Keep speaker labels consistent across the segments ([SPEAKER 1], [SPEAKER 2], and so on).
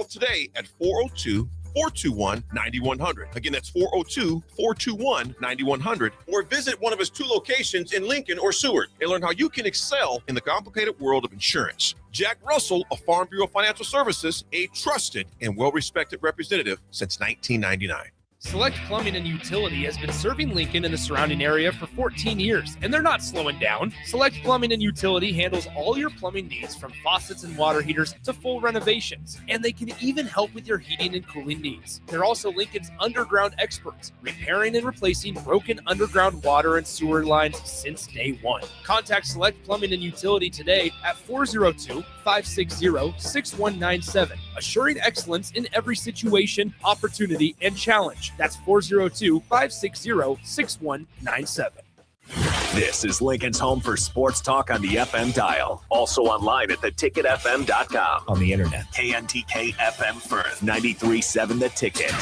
[SPEAKER 1] Call today at 402-421-9100. Again, that's 402-421-9100. Or visit one of his 2 locations in Lincoln or Seward and learn how you can excel in the complicated world of insurance. Jack Russell of Farm Bureau Financial Services, a trusted and well-respected representative since 1999.
[SPEAKER 2] Select Plumbing and Utility has been serving Lincoln and the surrounding area for 14 years, and they're not slowing down. Select Plumbing and Utility handles all your plumbing needs, from faucets and water heaters to full renovations, and they can even help with your heating and cooling needs. They're also Lincoln's underground experts, repairing and replacing broken underground water and sewer lines since day one. Contact Select Plumbing and Utility today at 402-560-6197, assuring excellence in every situation, opportunity, and challenge. That's 402-560-6197.
[SPEAKER 3] This is Lincoln's home for sports talk on the FM dial. Also online at theticketfm.com.
[SPEAKER 4] On the internet.
[SPEAKER 3] KNTK FM Firth, 93.7 The Ticket.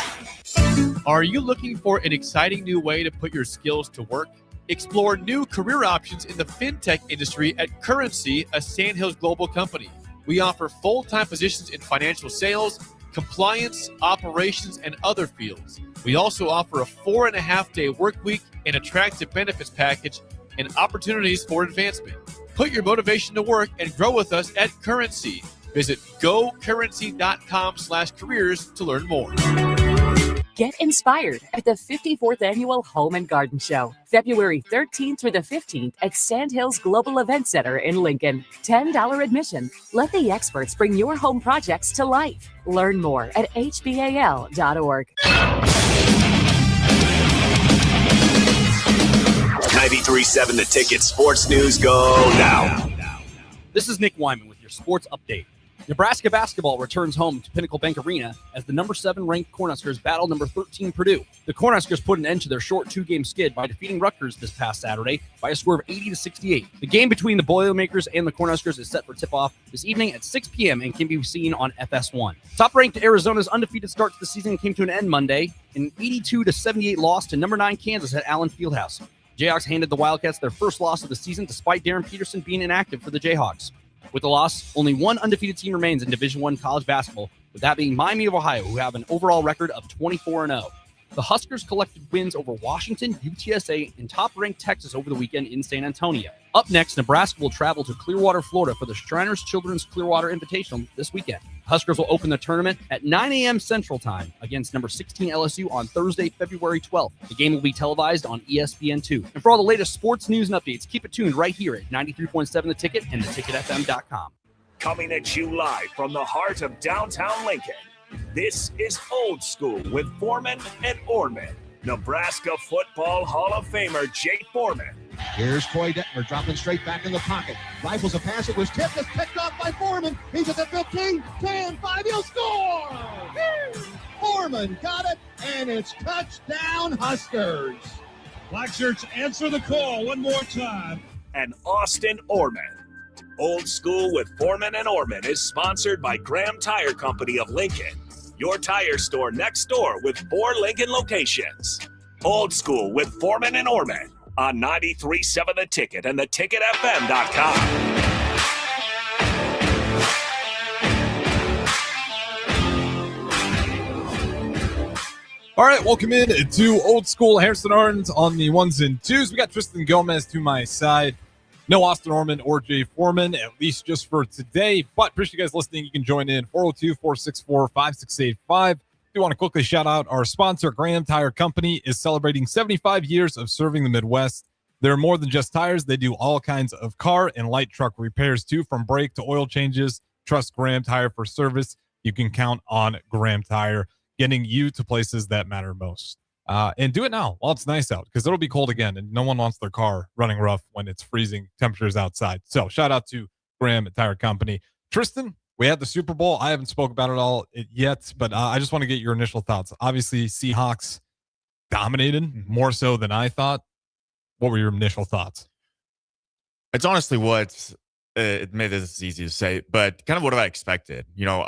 [SPEAKER 5] Are you looking for an exciting new way to put your skills to work? Explore new career options in the fintech industry at Currency, a Sandhills global company. We offer full-time positions in financial sales, compliance, operations, and other fields. We also offer a 4.5-day work week, an attractive benefits package, and opportunities for advancement. Put your motivation to work and grow with us at Currency. Visit gocurrency.com/careers to learn more.
[SPEAKER 6] Get inspired at the 54th Annual Home and Garden Show, February 13th through the 15th at Sandhills Global Event Center in Lincoln. $10 admission. Let the experts bring your home projects to life. Learn more at hbal.org.
[SPEAKER 3] 93.7 The Ticket Sports News go now.
[SPEAKER 4] This is Nick Wyman with your sports update. Nebraska basketball returns home to Pinnacle Bank Arena as the number 7 ranked Cornhuskers battle number 13 Purdue. The Cornhuskers put an end to their short 2-game skid by defeating Rutgers this past Saturday by a score of 80-68. The game between the Boilermakers and the Cornhuskers is set for tip-off this evening at 6 p.m. and can be seen on FS1. Top-ranked Arizona's undefeated start to the season came to an end Monday in an 82-78 loss to number 9 Kansas at Allen Fieldhouse. Jayhawks handed the Wildcats their first loss of the season despite Darren Peterson being inactive for the Jayhawks. With the loss, only one undefeated team remains in Division I college basketball, with that being Miami of Ohio, who have an overall record of 24-0. The Huskers collected wins over Washington, UTSA, and top-ranked Texas over the weekend in San Antonio. Up next, Nebraska will travel to Clearwater, Florida for the Shriners Children's Clearwater Invitational this weekend. Huskers will open the tournament at 9 a.m. Central Time against number 16 LSU on Thursday, February 12th. The game will be televised on ESPN2. And for all the latest sports news and updates, keep it tuned right here at 93.7 The Ticket and theticketfm.com.
[SPEAKER 3] Coming at you live from the heart of downtown Lincoln. This is Old School with Foreman and Orman. Nebraska Football Hall of Famer Jake Foreman.
[SPEAKER 7] Here's Troy Detmer dropping straight back in the pocket. Rifles a pass. It was tipped. It's picked off by Foreman. He's at the 15, 10, 5. He'll score! Foreman got it, and it's touchdown Huskers.
[SPEAKER 8] Black shirts answer the call one more time.
[SPEAKER 3] And Austin Orman. Old School with Foreman and Orman is sponsored by Graham Tire Company of Lincoln. Your tire store next door with 4 Lincoln locations. Old School with Foreman and Orman on 93.7 The Ticket and theticketfm.com.
[SPEAKER 9] All right, welcome in to Old School. Harrison Arns on the 1s and 2s. We got Tristan Gomez to my side. No Austin Orman or Jay Foreman, at least just for today. But appreciate you guys listening. You can join in 402-464-5685. We want to quickly shout out our sponsor, Graham Tire Company, is celebrating 75 years of serving the Midwest. They're more than just tires. They do all kinds of car and light truck repairs, too, from brake to oil changes. Trust Graham Tire for service. You can count on Graham Tire getting you to places that matter most. And do it now while it's nice out, because it'll be cold again, and no one wants their car running rough when it's freezing temperatures outside. So shout out to Graham Tire Company. Tristan, we had the Super Bowl. I haven't spoke about it all yet, but I just want to get your initial thoughts. Obviously, Seahawks dominated more so than I thought. What were your initial thoughts?
[SPEAKER 10] It's honestly what it made this easy to say, but kind of what I expected. You know,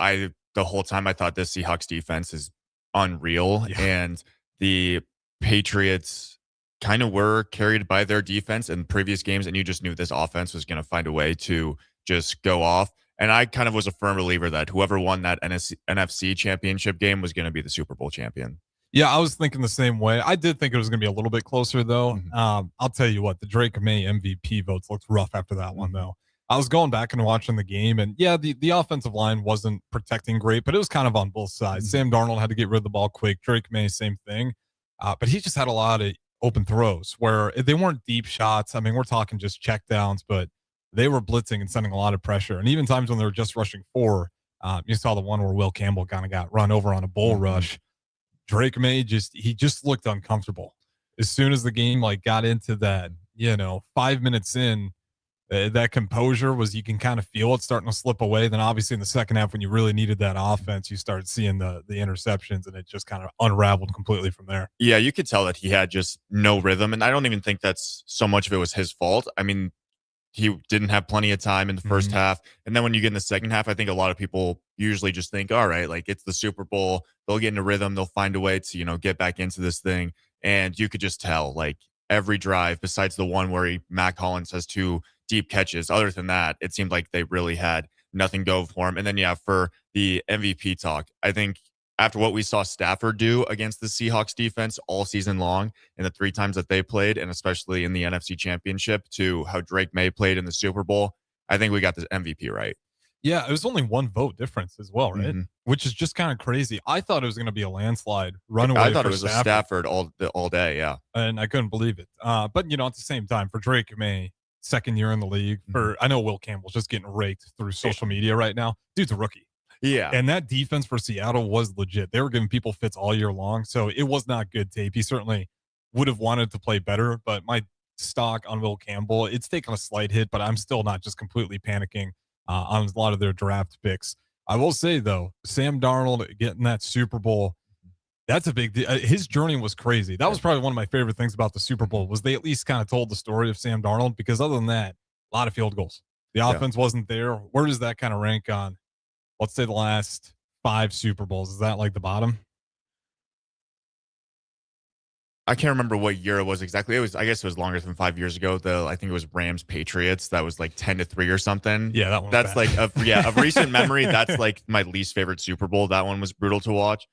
[SPEAKER 10] the whole time I thought this Seahawks defense is unreal, and the Patriots kind of were carried by their defense in previous games, and you just knew this offense was going to find a way to just go off. And I kind of was a firm believer that whoever won that NFC championship game was going to be the Super Bowl champion.
[SPEAKER 9] Yeah, I was thinking the same way. I did think it was going to be a little bit closer, though. I'll tell you what, the Drake May MVP votes looked rough after that one, though. I was going back and watching the game, and yeah, the offensive line wasn't protecting great, but it was kind of on both sides. Sam Darnold had to get rid of the ball quick. Drake May, same thing. But he just had a lot of open throws where they weren't deep shots. I mean, we're talking just check downs, but they were blitzing and sending a lot of pressure. And even times when they were just rushing 4, you saw the one where Will Campbell kind of got run over on a bull rush. Drake May just looked uncomfortable. As soon as the game got into that, 5 minutes in, that composure you can kind of feel it starting to slip away. Then obviously in the second half, when you really needed that offense, you started seeing the interceptions, and it just kind of unraveled completely from there.
[SPEAKER 10] Yeah, you could tell that he had just no rhythm, and I don't even think that's so much of it was his fault. I mean, he didn't have plenty of time in the first half. And then when you get in the second half, I think a lot of people usually just think, all right, it's the Super Bowl. They'll get into rhythm. They'll find a way to, get back into this thing. And you could just tell, every drive, besides the one where Mac Hollins has 2 deep catches, other than that, it seemed like they really had nothing go for him. And then, for the MVP talk, I think after what we saw Stafford do against the Seahawks defense all season long and the 3 times that they played, and especially in the NFC Championship, to how Drake May played in the Super Bowl, I think we got the MVP right.
[SPEAKER 9] Yeah, it was only 1 vote difference as well, right? Which is just kind of crazy. I thought it was going to be a landslide runaway.
[SPEAKER 10] I thought it was a Stafford all day, yeah.
[SPEAKER 9] And I couldn't believe it. But, at the same time, for Drake May, second year in the league, I know Will Campbell's just getting raked through social media right now. Dude's a rookie.
[SPEAKER 10] Yeah.
[SPEAKER 9] And that defense for Seattle was legit. They were giving people fits all year long. So it was not good tape. He certainly would have wanted to play better, but my stock on Will Campbell, it's taken a slight hit, but I'm still not just completely panicking on a lot of their draft picks. I will say, though, Sam Darnold getting that Super Bowl, that's a big deal. His journey was crazy. That was probably one of my favorite things about the Super Bowl was they at least kind of told the story of Sam Darnold, because other than that, a lot of field goals. The offense wasn't there. Where does that kind of rank on, let's say, the last 5 Super Bowls? Is that the bottom?
[SPEAKER 10] I can't remember what year it was exactly. I guess it was longer than 5 years ago. I think it was Rams Patriots. That was 10-3 or something.
[SPEAKER 9] Yeah, that one.
[SPEAKER 10] That's of recent memory. That's my least favorite Super Bowl. That one was brutal to watch.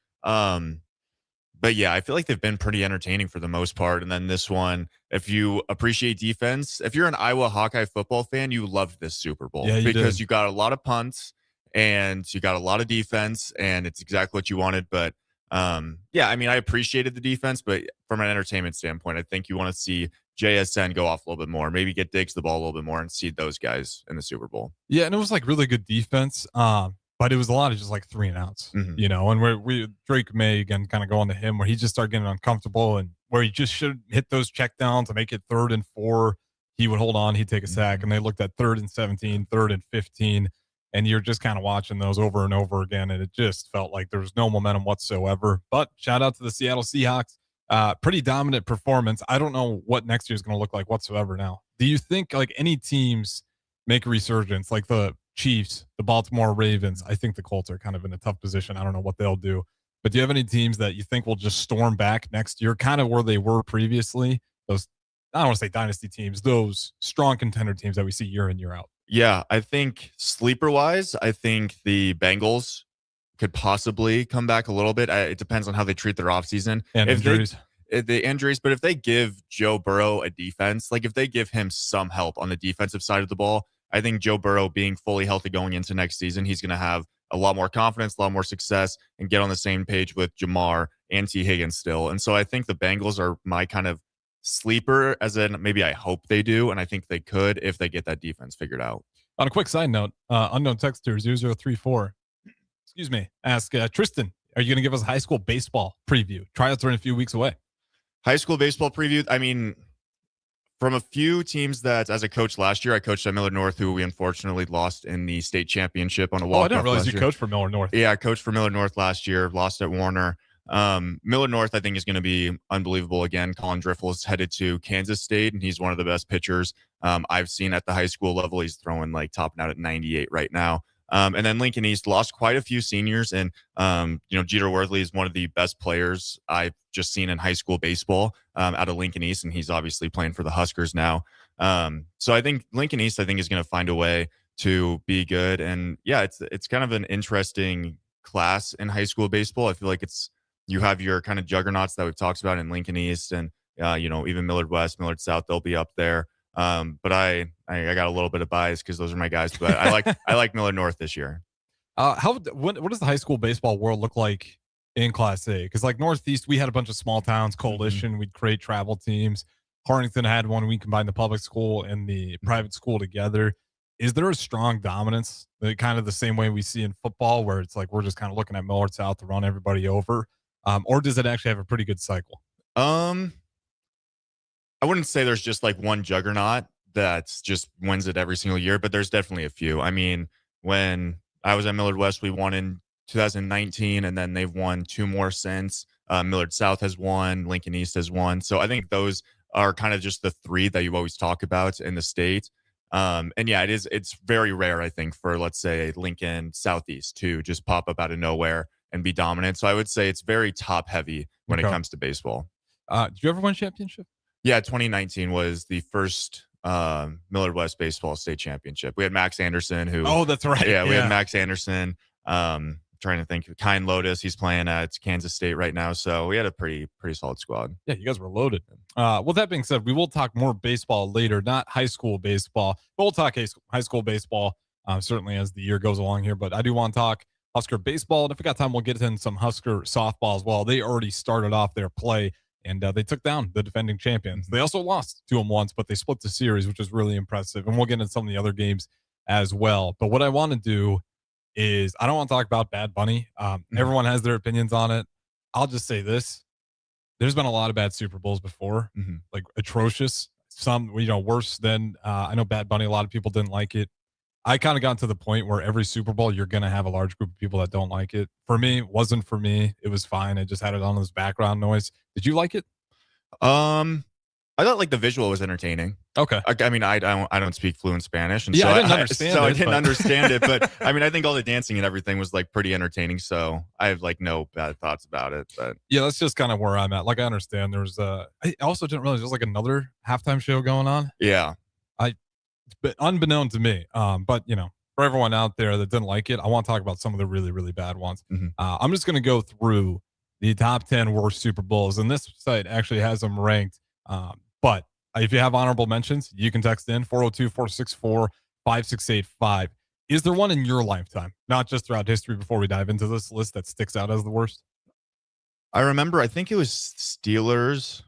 [SPEAKER 10] But yeah, I feel like they've been pretty entertaining for the most part. And then this one, if you appreciate defense, if you're an Iowa Hawkeye football fan, you loved this Super Bowl because you got a lot of punts and you got a lot of defense, and it's exactly what you wanted. But I appreciated the defense, but from an entertainment standpoint, I think you want to see JSN go off a little bit more, maybe get Diggs the ball a little bit more and see those guys in the Super Bowl.
[SPEAKER 9] Yeah, and it was really good defense. But it was a lot of just 3 and outs, and we Drake May, again, kind of going to him where he just started getting uncomfortable, and where he just should hit those check downs to make it 3rd and 4. He would hold on, he'd take a sack, and they looked at 3rd and 17, 3rd and 15, and you're just kind of watching those over and over again, and it just felt like there was no momentum whatsoever. But shout out to the Seattle Seahawks. Pretty dominant performance. I don't know what next year is going to look like whatsoever now. Do you think any teams make a resurgence, like the Chiefs, the Baltimore Ravens? I think the Colts are kind of in a tough position. I don't know what they'll do. But do you have any teams that you think will just storm back next year, kind of where they were previously? Those, I don't want to say dynasty teams, those strong contender teams that we see year in, year out.
[SPEAKER 10] Yeah, I think sleeper-wise, I think the Bengals could possibly come back a little bit. It depends on how they treat their offseason.
[SPEAKER 9] And injuries.
[SPEAKER 10] The injuries, but if they give Joe Burrow a defense, if they give him some help on the defensive side of the ball, I think Joe Burrow being fully healthy going into next season, he's going to have a lot more confidence, a lot more success, and get on the same page with Jamar and T. Higgins still. And so I think the Bengals are my kind of sleeper, as in maybe I hope they do, and I think they could if they get that defense figured out.
[SPEAKER 9] On a quick side note, unknown texter 0034, ask Tristan, are you going to give us a high school baseball preview? Tryouts are in a few weeks away.
[SPEAKER 10] High school baseball preview, I mean, from a few teams that, as a coach last year, I coached at Miller North, who we unfortunately lost in the state championship on a walk-off.
[SPEAKER 9] I didn't realize you coached for Miller North.
[SPEAKER 10] Yeah, I coached for Miller North last year, lost at Warner. Miller North, I think, is going to be unbelievable again. Colin Driffel is headed to Kansas State, and he's one of the best pitchers I've seen at the high school level. He's throwing topping out at 98 right now. And then Lincoln East lost quite a few seniors, and Jeter Worthley is one of the best players I've just seen in high school baseball out of Lincoln East, and he's obviously playing for the Huskers now. So I think Lincoln East, is going to find a way to be good. And yeah, it's kind of an interesting class in high school baseball. I feel like you have your kind of juggernauts that we've talked about in Lincoln East and even Millard West, Millard South, they'll be up there. But I got a little bit of bias because those are my guys. But I like Millard North this year.
[SPEAKER 9] What does the high school baseball world look like in Class A? Because like Northeast, we had a bunch of small towns coalition. We'd create travel teams. Hartington had one. We combined the public school and the private school together. Is there a strong dominance, kind of the same way we see in football, where it's like we're just kind of looking at Millard South to run everybody over, or does it actually have a pretty good cycle?
[SPEAKER 10] I wouldn't say there's just like one juggernaut that's just wins it every single year, but there's definitely a few. I mean, when I was at Millard West, we won in 2019, and then they've won 2 more since. Millard South has won, Lincoln East has won. So I think those are kind of just the 3 that you always talk about in the state. And yeah, it's very rare, I think, for, let's say, Lincoln Southeast to just pop up out of nowhere and be dominant. So I would say it's very top heavy when it comes to baseball.
[SPEAKER 9] Did you ever win a championship?
[SPEAKER 10] Yeah, 2019 was the first Millard West baseball state championship. We had Max Anderson, who.
[SPEAKER 9] Oh, that's right.
[SPEAKER 10] Yeah, we had Max Anderson. Trying to think, Kind Lotus. He's playing at Kansas State right now, so we had a pretty solid squad.
[SPEAKER 9] Yeah, you guys were loaded. Well, that being said, we will talk more baseball later, not high school baseball, but we'll talk high school baseball certainly as the year goes along here. But I do want to talk Husker baseball, and if we got time, we'll get in some Husker softball as well. They already started off their play, and they took down the defending champions. They also lost to them once, but they split the series, which is really impressive. And we'll get into some of the other games as well. But what I want to do is I don't want to talk about Bad Bunny. Everyone has their opinions on it. I'll just say this. There's been a lot of bad Super Bowls before, like atrocious. Some, worse than, I know Bad Bunny, a lot of people didn't like it. I kind of got to the point where every Super Bowl, you're going to have a large group of people that don't like it. For me, it wasn't for me. It was fine. I just had it on as background noise. Did you like it?
[SPEAKER 10] I thought like the visual was entertaining.
[SPEAKER 9] Okay.
[SPEAKER 10] I mean, I don't speak fluent Spanish, and
[SPEAKER 9] yeah,
[SPEAKER 10] so
[SPEAKER 9] I didn't understand.
[SPEAKER 10] So I didn't understand it, but I mean, I think all the dancing and everything was like pretty entertaining. So I have like no bad thoughts about it. But
[SPEAKER 9] yeah, that's just kind of where I'm at. Like I understand there's I also didn't realize there's like another halftime show going on.
[SPEAKER 10] Yeah.
[SPEAKER 9] But unbeknown to me. But for everyone out there that didn't like it, I want to talk about some of the really, really bad ones. I'm just going to go through the top 10 worst Super Bowls, and this site actually has them ranked. But if you have honorable mentions, you can text in 402-464-5685. Is there one in your lifetime, not just throughout history, before we dive into this list, that sticks out as the worst?
[SPEAKER 10] I remember, I think it was Steelers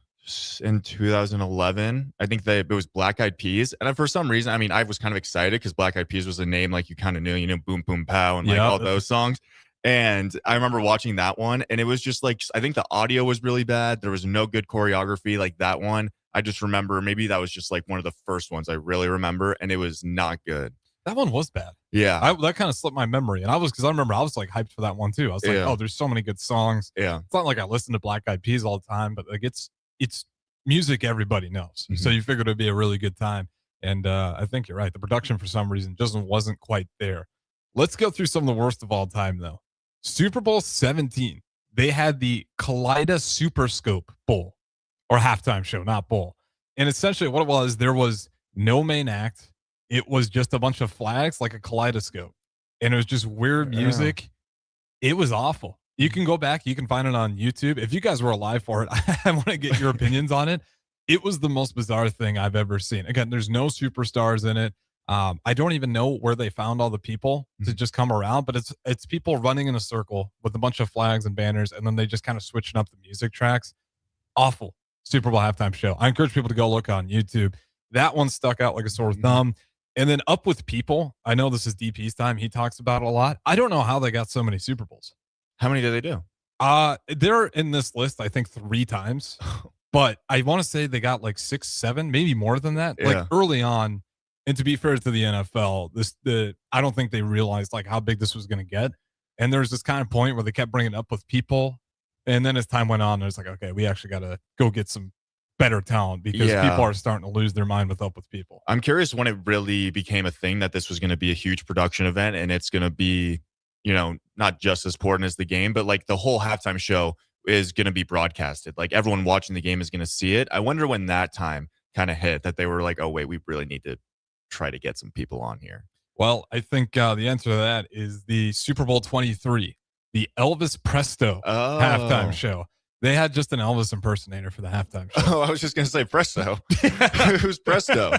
[SPEAKER 10] in 2011. I think it was Black Eyed Peas. And for some reason, I mean, I was kind of excited because Black Eyed Peas was a name like you kind of knew, Boom Boom Pow and like all those songs. And I remember watching that one, and it was just like, I think the audio was really bad. There was no good choreography like that one. I just remember maybe that was just like one of the first ones I really remember, and it was not good.
[SPEAKER 9] That one was bad.
[SPEAKER 10] Yeah.
[SPEAKER 9] That kind of slipped my memory. And because I remember I was like hyped for that one too. I was like, oh, there's so many good songs.
[SPEAKER 10] Yeah.
[SPEAKER 9] It's not like I listen to Black Eyed Peas all the time, but like it's music everybody knows. So you figured it'd be a really good time. And I think you're right. The production for some reason just wasn't quite there. Let's go through some of the worst of all time though. Super Bowl 17. They had the Kaleida Super Scope Bowl, or halftime show, not bowl. And essentially what it was, there was no main act. It was just a bunch of flags, like a kaleidoscope. And it was just weird music. It was awful. You can go back. You can find it on YouTube. If you guys were alive for it, I want to get your opinions on it. It was the most bizarre thing I've ever seen. Again, there's no superstars in it. I don't even know where they found all the people to just come around, but it's people running in a circle with a bunch of flags and banners, and then they just kind of switching up the music tracks. Awful Super Bowl halftime show. I encourage people to go look on YouTube. That one stuck out like a sore thumb. And then Up With People. I know this is DP's time. He talks about it a lot. I don't know how they got so many Super Bowls.
[SPEAKER 10] How many did they do?
[SPEAKER 9] They're in this list, I think 3 times, but I want to say they got like 6, 7, maybe more than that. Like early on. And to be fair to the NFL, I don't think they realized like how big this was going to get. And there was this kind of point where they kept bringing Up With People. And then as time went on, it's like, okay, we actually got to go get some better talent because people are starting to lose their mind with Up With People.
[SPEAKER 10] I'm curious when it really became a thing that this was going to be a huge production event, and it's going to be, not just as important as the game, but like the whole halftime show is going to be broadcasted. Like everyone watching the game is going to see it. I wonder when that time kind of hit that they were like, oh wait, we really need to try to get some people on here.
[SPEAKER 9] Well, I think the answer to that is the Super Bowl 23, the Elvis Presto halftime show. They had just an Elvis impersonator for the halftime show.
[SPEAKER 10] Oh, I was just going to say Presto. Who's Presto?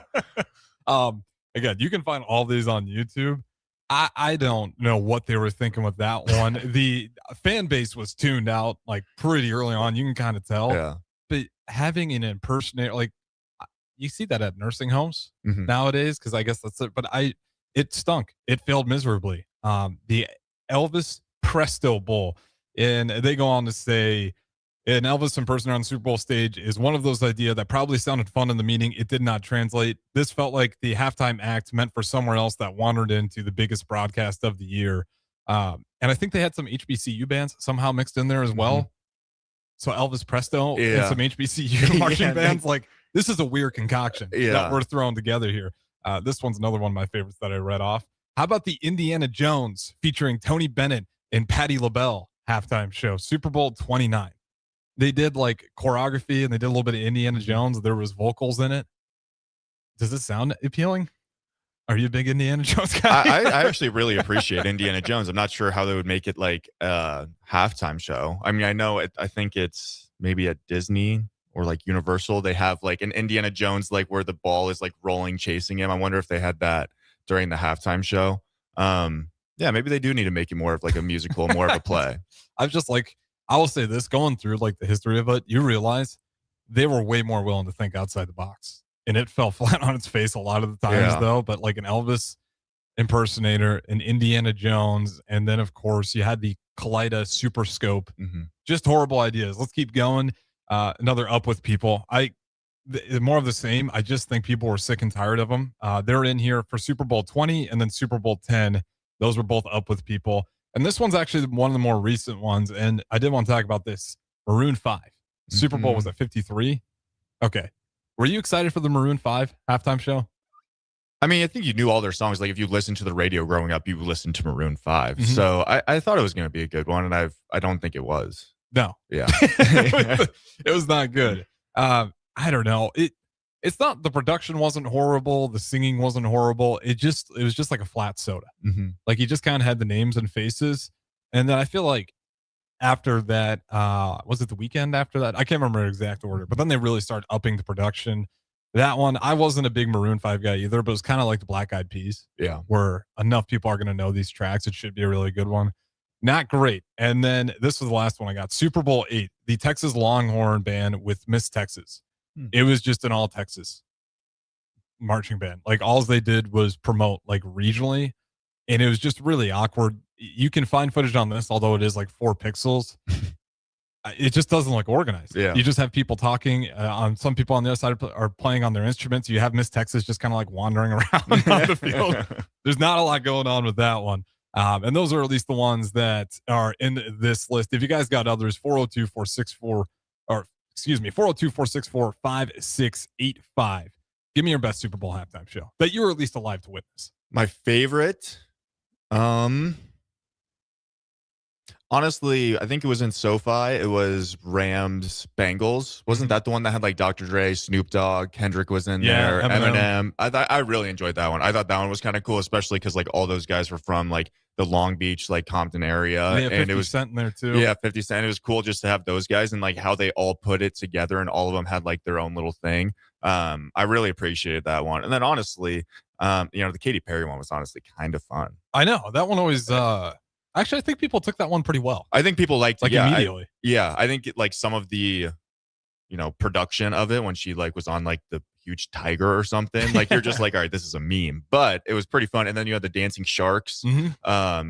[SPEAKER 9] Again, you can find all these on YouTube. I don't know what they were thinking with that one. The fan base was tuned out like pretty early on. You can kind of tell.
[SPEAKER 10] Yeah.
[SPEAKER 9] But having an impersonator, like you see that at nursing homes nowadays, because I guess that's it. But it stunk. It failed miserably. The Elvis Presto Bowl. And they go on to say, an Elvis impersonator on the Super Bowl stage is one of those ideas that probably sounded fun in the meeting. It did not translate. This felt like the halftime act meant for somewhere else that wandered into the biggest broadcast of the year. And I think they had some HBCU bands somehow mixed in there as well. So Elvis Presto and some HBCU marching bands. Like, this is a weird concoction that we're throwing together here. This one's another one of my favorites that I read off. How about the Indiana Jones featuring Tony Bennett and Patti LaBelle halftime show, Super Bowl 29? They did like choreography and they did a little bit of Indiana Jones. There was vocals in it. Does it sound appealing? Are you a big Indiana Jones guy?
[SPEAKER 10] I actually really appreciate Indiana Jones. I'm not sure how they would make it like a halftime show. I mean, I know I think it's maybe at Disney or like Universal. They have like an Indiana Jones, like where the ball is like rolling, chasing him. I wonder if they had that during the halftime show. Yeah, maybe they do need to make it more of like a musical, more of a play.
[SPEAKER 9] I will say this, going through like the history of it, you realize they were way more willing to think outside the box, and it fell flat on its face a lot of the times though. But like an Elvis impersonator, an Indiana Jones, and then of course you had the Kaleida Super Scope, just horrible ideas. Let's keep going. Another Up With people. More of the same. I just think people were sick and tired of them. They're in here for Super Bowl 20 and then Super Bowl 10. Those were both Up With people. And this one's actually one of the more recent ones. And I did want to talk about this. Maroon 5. Super Bowl was at 53. Okay. Were you excited for the Maroon 5 halftime show?
[SPEAKER 10] I mean, I think you knew all their songs. Like if you listened to the radio growing up, you listened to Maroon 5. So I thought it was going to be a good one. And I don't think it was.
[SPEAKER 9] No.
[SPEAKER 10] Yeah.
[SPEAKER 9] It was not good. I don't know. It's not, the production wasn't horrible. The singing wasn't horrible. It was just like a flat soda. Like you just kind of had the names and faces. And then I feel like after that, was it the weekend after that? I can't remember the exact order, but then they really started upping the production. That one, I wasn't a big Maroon 5 guy either, but it was kind of like the Black Eyed Peas.
[SPEAKER 10] Yeah.
[SPEAKER 9] Where enough people are going to know these tracks. It should be a really good one. Not great. And then this was the last one I got. Super Bowl 8, the Texas Longhorn Band with Miss Texas. It was just an all Texas marching band. Like all they did was promote like regionally, and it was just really awkward. You can find footage on this, although it is like 4 pixels. It just doesn't look organized.
[SPEAKER 10] Yeah.
[SPEAKER 9] You just have people talking. Some people on the other side are playing on their instruments. You have Miss Texas just kind of like wandering around on the field. There's not a lot going on with that one. And those are at least the ones that are in this list. If you guys got others, 402-464-5685. Give me your best Super Bowl halftime show that you were at least alive to witness.
[SPEAKER 10] My favorite, honestly, I think it was in SoFi. It was Rams Bengals. Wasn't that the one that had like Dr. Dre, Snoop Dogg, Kendrick was in there, Eminem? I really enjoyed that one. I thought that one was kind of cool, especially because like all those guys were from like the Long Beach, like Compton area,
[SPEAKER 9] and it was 50 Cent in there too.
[SPEAKER 10] Yeah, 50 Cent. It was cool just to have those guys and like how they all put it together, and all of them had like their own little thing. I really appreciated that one. And then honestly, the Katy Perry one was honestly kind of fun.
[SPEAKER 9] I know that one always. Actually, I think people took that one pretty well.
[SPEAKER 10] I think people liked it,
[SPEAKER 9] immediately.
[SPEAKER 10] I think like some of the, production of it when she like was on like the huge tiger or something, like you're just like, all right, this is a meme, but it was pretty fun. And then you had the dancing sharks,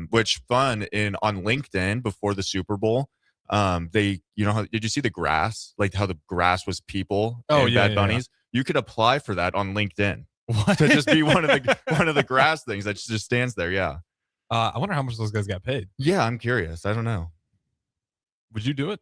[SPEAKER 10] which fun on LinkedIn before the Super Bowl. Did you see the grass? Like how the grass was people and Bad Bunnies? Yeah. You could apply for that on LinkedIn.
[SPEAKER 9] What?
[SPEAKER 10] To just be one of the grass things that just stands there. Yeah.
[SPEAKER 9] I wonder how much those guys got paid.
[SPEAKER 10] Yeah, I'm curious. I don't know.
[SPEAKER 9] Would you do it?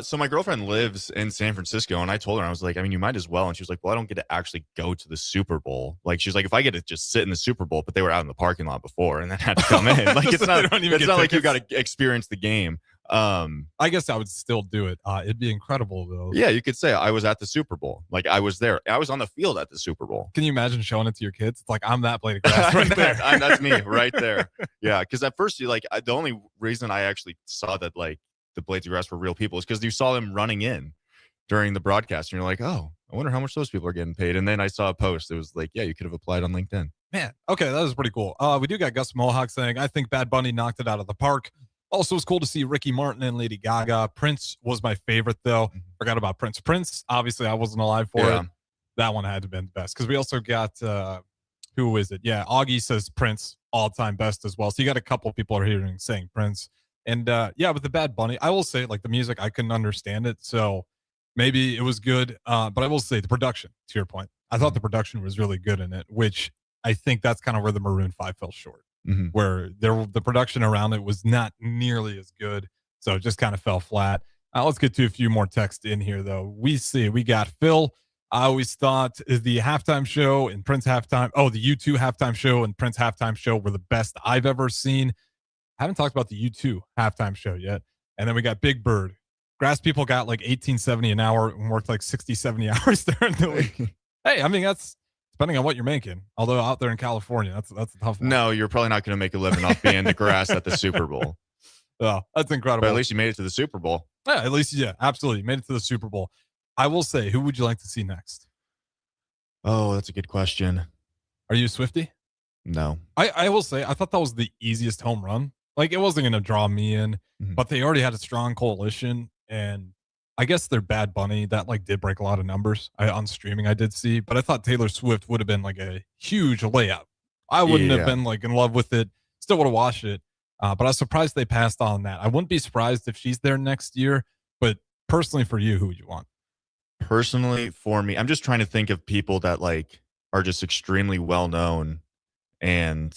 [SPEAKER 10] So my girlfriend lives in San Francisco, and I told her, I was like, I mean, you might as well. And she was like, well, I don't get to actually go to the Super Bowl. Like, she's like, if I get to just sit in the Super Bowl, but they were out in the parking lot before and then had to come in. Like, it's not like you got to experience the game.
[SPEAKER 9] I guess I would still do it. It'd be incredible though.
[SPEAKER 10] Yeah, you could say I was at the Super Bowl. Like I was there. I was on the field at the Super Bowl.
[SPEAKER 9] Can you imagine showing it to your kids? It's like, I'm that blade of grass right there.
[SPEAKER 10] That's me right there. Yeah, because at first the only reason I actually saw that like the blades of grass were real people is because you saw them running in during the broadcast, and you're like, oh, I wonder how much those people are getting paid. And then I saw a post. It was like, yeah, you could have applied on LinkedIn.
[SPEAKER 9] Man, okay, that was pretty cool. We do got Gus Mohawk saying, I think Bad Bunny knocked it out of the park. Also, it's cool to see Ricky Martin and Lady Gaga. Prince was my favorite, though. Forgot about Prince. Prince, obviously, I wasn't alive for it. That one had to be the best. Because we also got, who is it? Yeah, Augie says Prince, all-time best as well. So you got a couple people are hearing saying Prince. And, yeah, with the Bad Bunny, I will say, like, the music, I couldn't understand it. So maybe it was good. But I will say the production, to your point. I thought the production was really good in it, which I think that's kind of where the Maroon 5 fell short. Where the production around it was not nearly as good. So it just kind of fell flat. Let's get to a few more text in here, though. We got Phil. I always thought the halftime show and Prince halftime. Oh, the U2 halftime show and Prince halftime show were the best I've ever seen. I haven't talked about the U2 halftime show yet. And then we got Big Bird. Grass people got like $18.70 an hour and worked like 60, 70 hours during the week. Hey, I mean, that's depending on what you're making. Although out there in California, that's a tough one.
[SPEAKER 10] No, you're probably not going to make a living off being the grass at the Super Bowl.
[SPEAKER 9] Oh, that's incredible.
[SPEAKER 10] But at least you made it to the Super Bowl.
[SPEAKER 9] Yeah, at least, yeah, absolutely. Made it to the Super Bowl. I will say, who would you like to see next?
[SPEAKER 10] Oh, that's a good question.
[SPEAKER 9] Are you a Swiftie?
[SPEAKER 10] No.
[SPEAKER 9] I will say, I thought that was the easiest home run. Like, it wasn't going to draw me in, but they already had a strong coalition. And I guess their Bad Bunny, that like did break a lot of numbers on streaming. I did see, but I thought Taylor Swift would have been like a huge layup. I wouldn't have been like in love with it. Still would have watched it. But I was surprised they passed on that. I wouldn't be surprised if she's there next year, but personally for you, who would you want?
[SPEAKER 10] Personally for me, I'm just trying to think of people that like are just extremely well known. And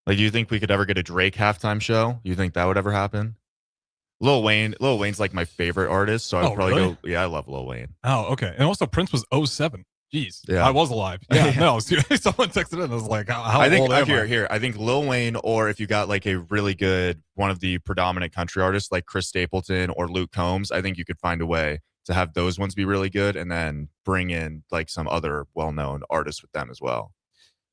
[SPEAKER 10] like, do you think we could ever get a Drake halftime show? Do you think that would ever happen? Lil Wayne's like my favorite artist, so I'd probably go. Yeah, I love Lil Wayne.
[SPEAKER 9] Oh, okay. And also Prince was 07. Jeez,
[SPEAKER 10] yeah,
[SPEAKER 9] I was alive. Yeah, no, someone texted in. I was like, how old am I?
[SPEAKER 10] Here. I think Lil Wayne, or if you got like a really good one of the predominant country artists like Chris Stapleton or Luke Combs, I think you could find a way to have those ones be really good, and then bring in like some other well-known artists with them as well.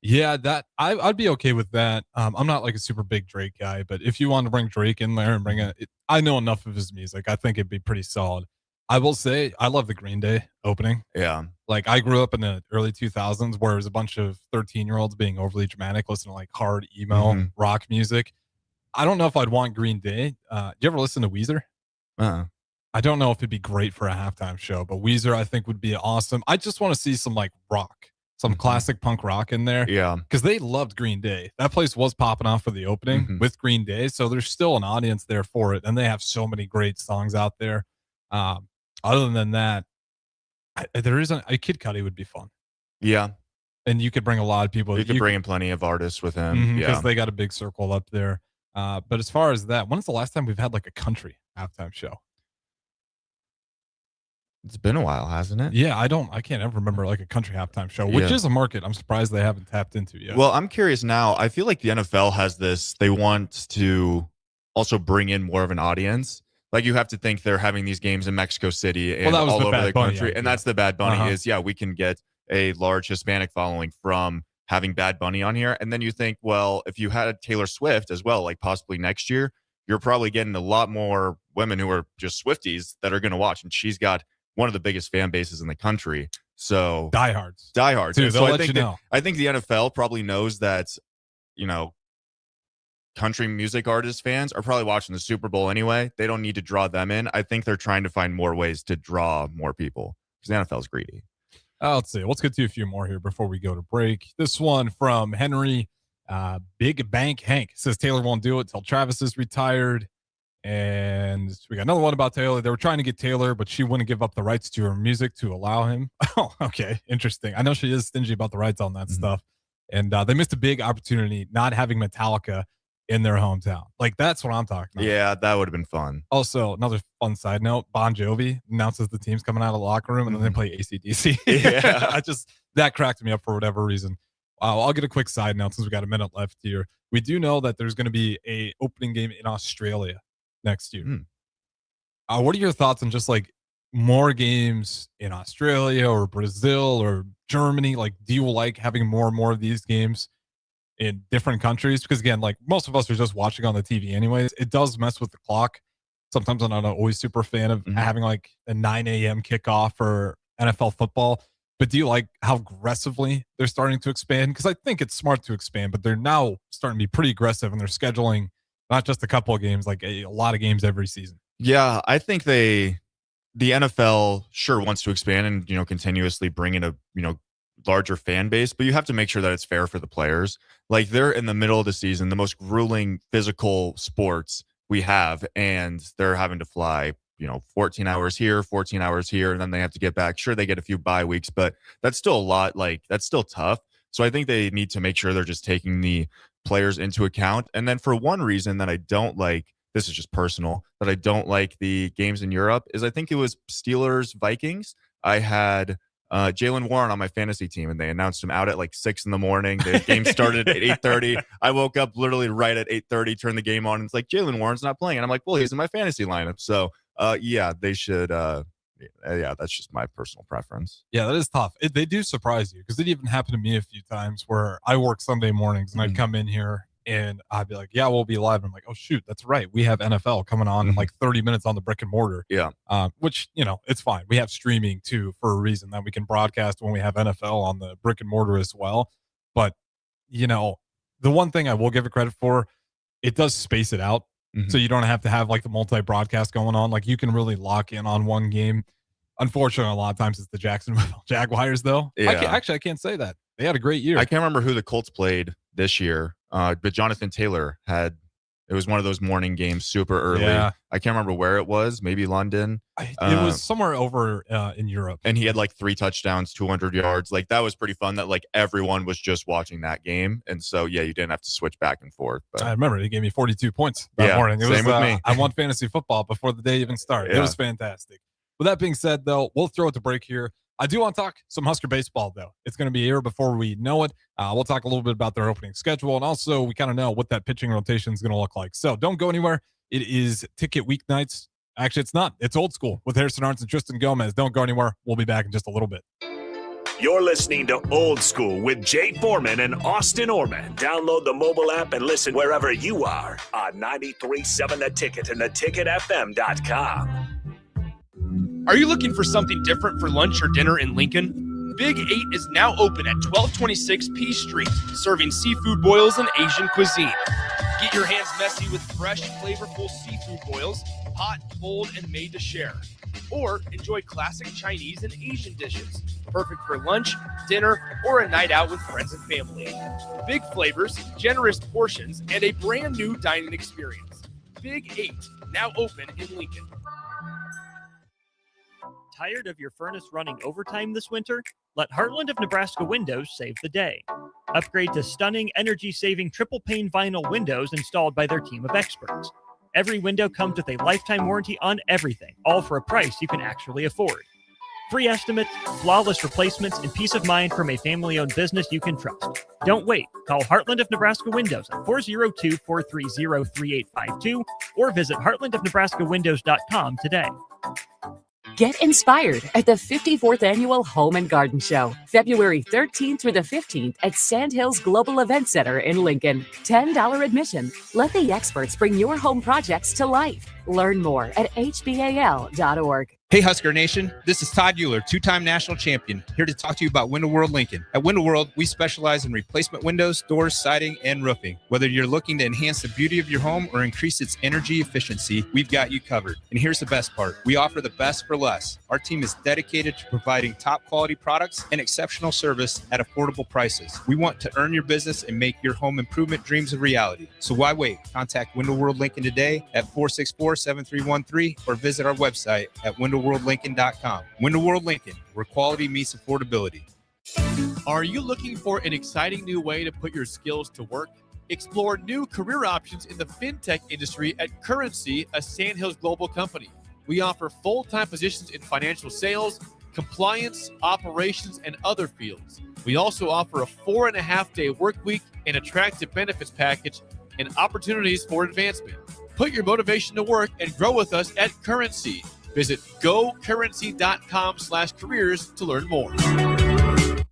[SPEAKER 9] Yeah, that I'd be okay with that. I'm not like a super big Drake guy, but if you want to bring Drake in there and bring I know enough of his music. I think it'd be pretty solid. I will say I love the Green Day opening.
[SPEAKER 10] Yeah.
[SPEAKER 9] Like I grew up in the early 2000s where it was a bunch of 13-year-olds being overly dramatic, listening to like hard emo rock music. I don't know if I'd want Green Day. Do you ever listen to Weezer? I don't know if it'd be great for a halftime show, but Weezer I think would be awesome. I just want to see some like rock. Some classic punk rock in there.
[SPEAKER 10] Yeah.
[SPEAKER 9] Because they loved Green Day. That place was popping off for the opening with Green Day. So there's still an audience there for it. And they have so many great songs out there. Other than that, there isn't a Kid Cudi would be fun.
[SPEAKER 10] Yeah.
[SPEAKER 9] And you could bring a lot of people.
[SPEAKER 10] You could bring in plenty of artists with him.
[SPEAKER 9] Because they got a big circle up there. But as far as that, when's the last time we've had like a country halftime show?
[SPEAKER 10] It's been a while, hasn't it?
[SPEAKER 9] Yeah, I can't ever remember like a country halftime show, which is a market I'm surprised they haven't tapped into yet.
[SPEAKER 10] Well, I'm curious now. I feel like the NFL has this. They want to also bring in more of an audience. Like you have to think they're having these games in Mexico City and all over the country. And that's the Bad Bunny is, we can get a large Hispanic following from having Bad Bunny on here. And then you think, well, if you had Taylor Swift as well, like possibly next year, you're probably getting a lot more women who are just Swifties that are going to watch. And she's got one of the biggest fan bases in the country. So
[SPEAKER 9] diehards.
[SPEAKER 10] Dude,
[SPEAKER 9] so I
[SPEAKER 10] think the NFL probably knows that, country music artist fans are probably watching the Super Bowl anyway. They don't need to draw them in. I think they're trying to find more ways to draw more people because the NFL is greedy.
[SPEAKER 9] Let's see. Let's get to a few more here before we go to break. This one from Henry Big Bank Hank says Taylor won't do it till Travis is retired. And we got another one about Taylor. They were trying to get Taylor, but she wouldn't give up the rights to her music to allow him. Oh, okay. Interesting. I know she is stingy about the rights on that stuff. And they missed a big opportunity not having Metallica in their hometown. Like, that's what I'm talking about.
[SPEAKER 10] Yeah, that would have been fun.
[SPEAKER 9] Also, another fun side note, Bon Jovi announces the team's coming out of the locker room and then they play AC/DC.
[SPEAKER 10] Yeah.
[SPEAKER 9] That cracked me up for whatever reason. I'll get a quick side note since we got a minute left here. We do know that there's going to be a opening game in Australia next year. What are your thoughts on just like more games in Australia or Brazil or Germany? Like, do you like having more and more of these games in different countries? Because again, like most of us are just watching on the TV anyways. It does mess with the clock. Sometimes I'm not always super fan of having like a 9 a.m. kickoff for NFL football. But do you like how aggressively they're starting to expand? Because I think it's smart to expand, but they're now starting to be pretty aggressive and they're scheduling not just a couple of games, like a lot of games every season.
[SPEAKER 10] Yeah, I think the NFL sure wants to expand and, you know, continuously bring in a, you know, larger fan base, but you have to make sure that it's fair for the players. Like, they're in the middle of the season, the most grueling physical sports we have, and they're having to fly, you know, 14 hours here, 14 hours here, and then they have to get back. Sure, they get a few bye weeks, but that's still a lot. Like, that's still tough. So I think they need to make sure they're just taking the players into account. And then for one reason that I don't like, this is just personal, that I don't like the games in Europe is I think it was Steelers Vikings. I had Jalen Warren on my fantasy team, and they announced him out at like 6 in the morning. The game started at 8:30. I woke up literally right at 8:30, turned the game on, and it's like, Jalen Warren's not playing. And I'm like, well, he's in my fantasy lineup. So yeah, they should. Yeah, that's just my personal preference.
[SPEAKER 9] Yeah, that is tough. They do surprise you because it even happened to me a few times where I work Sunday mornings and I'd come in here and I'd be like, yeah, we'll be live. I'm like, oh, shoot, that's right. We have NFL coming on in like 30 minutes on the brick and mortar.
[SPEAKER 10] Yeah.
[SPEAKER 9] Which, you know, it's fine. We have streaming too for a reason that we can broadcast when we have NFL on the brick and mortar as well. But, you know, the one thing I will give it credit for, it does space it out. So you don't have to have like the multi-broadcast going on. Like, you can really lock in on one game. Unfortunately, a lot of times it's the Jacksonville Jaguars, though.
[SPEAKER 10] Yeah.
[SPEAKER 9] I can't say that. They had a great year.
[SPEAKER 10] I can't remember who the Colts played this year, but Jonathan Taylor it was one of those morning games super early.
[SPEAKER 9] Yeah.
[SPEAKER 10] I can't remember where it was, maybe London.
[SPEAKER 9] It was somewhere over in Europe.
[SPEAKER 10] And he had like 3 touchdowns, 200 yards. Like, that was pretty fun that like everyone was just watching that game. And so, yeah, you didn't have to switch back and forth. But
[SPEAKER 9] I remember he gave me 42 points that morning.
[SPEAKER 10] Same with me.
[SPEAKER 9] I won fantasy football before the day even started.
[SPEAKER 10] Yeah.
[SPEAKER 9] It was fantastic. With that being said, though, we'll throw it to break here. I do want to talk some Husker baseball, though. It's going to be here before we know it. We'll talk a little bit about their opening schedule, and also we kind of know what that pitching rotation is going to look like. So don't go anywhere. It is Ticket Weeknights. Actually, it's not. It's Old School with Harrison Arndt and Tristan Gomez. Don't go anywhere. We'll be back in just a little bit.
[SPEAKER 3] You're listening to Old School with Jay Foreman and Austin Orman. Download the mobile app and listen wherever you are on 93.7 The Ticket and theticketfm.com.
[SPEAKER 2] Are you looking for something different for lunch or dinner in Lincoln? Big 8 is now open at 1226 P Street, serving seafood boils and Asian cuisine. Get your hands messy with fresh, flavorful seafood boils, hot, cold, and made to share. Or enjoy classic Chinese and Asian dishes, perfect for lunch, dinner, or a night out with friends and family. Big flavors, generous portions, and a brand new dining experience. Big 8, now open in Lincoln.
[SPEAKER 11] Tired of your furnace running overtime this winter? Let Heartland of Nebraska Windows save the day. Upgrade to stunning, energy-saving triple-pane vinyl windows installed by their team of experts. Every window comes with a lifetime warranty on everything, all for a price you can actually afford. Free estimates, flawless replacements, and peace of mind from a family-owned business you can trust. Don't wait. Call Heartland of Nebraska Windows at 402-430-3852 or visit heartlandofnebraskawindows.com today.
[SPEAKER 6] Get inspired at the 54th Annual Home and Garden Show, February 13th through the 15th at Sandhills Global Event Center in Lincoln. $10 admission. Let the experts bring your home projects to life. Learn more at hbal.org.
[SPEAKER 12] Hey Husker Nation, this is Todd Euler, 2-time national champion, here to talk to you about Window World Lincoln. At Window World, we specialize in replacement windows, doors, siding, and roofing. Whether you're looking to enhance the beauty of your home or increase its energy efficiency, we've got you covered. And here's the best part. We offer the best for less. Our team is dedicated to providing top quality products and exceptional service at affordable prices. We want to earn your business and make your home improvement dreams a reality. So why wait? Contact Window World Lincoln today at 464-7313 or visit our website at windowworldlincoln.com. Window World Lincoln, where quality meets affordability.
[SPEAKER 5] Are you looking for an exciting new way to put your skills to work? Explore new career options in the fintech industry at Currency, a Sandhills global company. We offer full-time positions in financial sales, compliance, operations, and other fields. We also offer a 4.5-day work week, an attractive benefits package, and opportunities for advancement. Put your motivation to work and grow with us at Currency. Visit gocurrency.com/careers to learn more.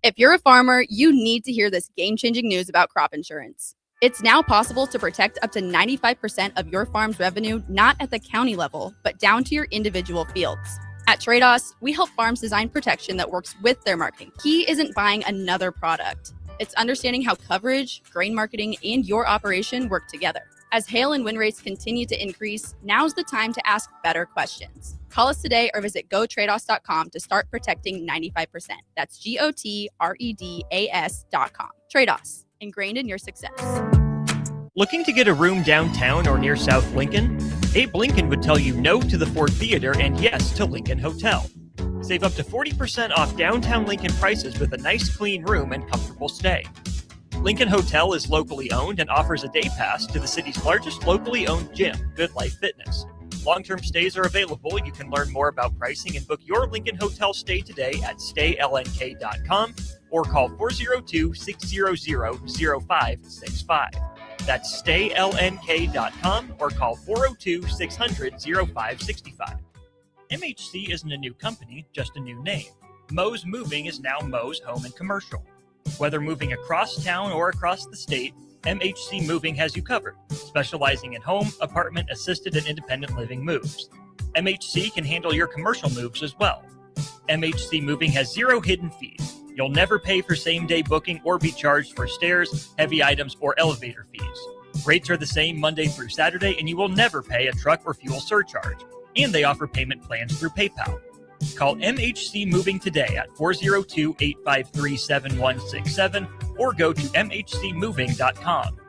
[SPEAKER 13] If you're a farmer, you need to hear this game-changing news about crop insurance. It's now possible to protect up to 95% of your farm's revenue, not at the county level, but down to your individual fields. At Trados, we help farms design protection that works with their marketing. Key isn't buying another product. It's understanding how coverage, grain marketing, and your operation work together. As hail and wind rates continue to increase, now's the time to ask better questions. Call us today or visit gotrados.com to start protecting 95%. That's GOTREDAS.com. Trados, ingrained in your success.
[SPEAKER 11] Looking to get a room downtown or near South Lincoln? Abe Lincoln would tell you no to the Ford Theater and yes to Lincoln Hotel. Save up to 40% off downtown Lincoln prices with a nice clean room and comfortable stay. Lincoln Hotel is locally owned and offers a day pass to the city's largest locally owned gym, Good Life Fitness. Long-term stays are available. You can learn more about pricing and book your Lincoln Hotel stay today at staylnk.com or call 402-600-0565. That's staylnk.com or call 402-600-0565. MHC isn't a new company, just a new name. Mo's Moving is now Mo's Home and Commercial. Whether moving across town or across the state, MHC Moving has you covered, specializing in home, apartment, assisted, and independent living moves. MHC can handle your commercial moves as well. MHC Moving has zero hidden fees. You'll never pay for same-day booking or be charged for stairs, heavy items, or elevator fees. Rates are the same Monday through Saturday, and you will never pay a truck or fuel surcharge. And they offer payment plans through PayPal. Call MHC Moving today at 402-853-7167 or go to mhcmoving.com.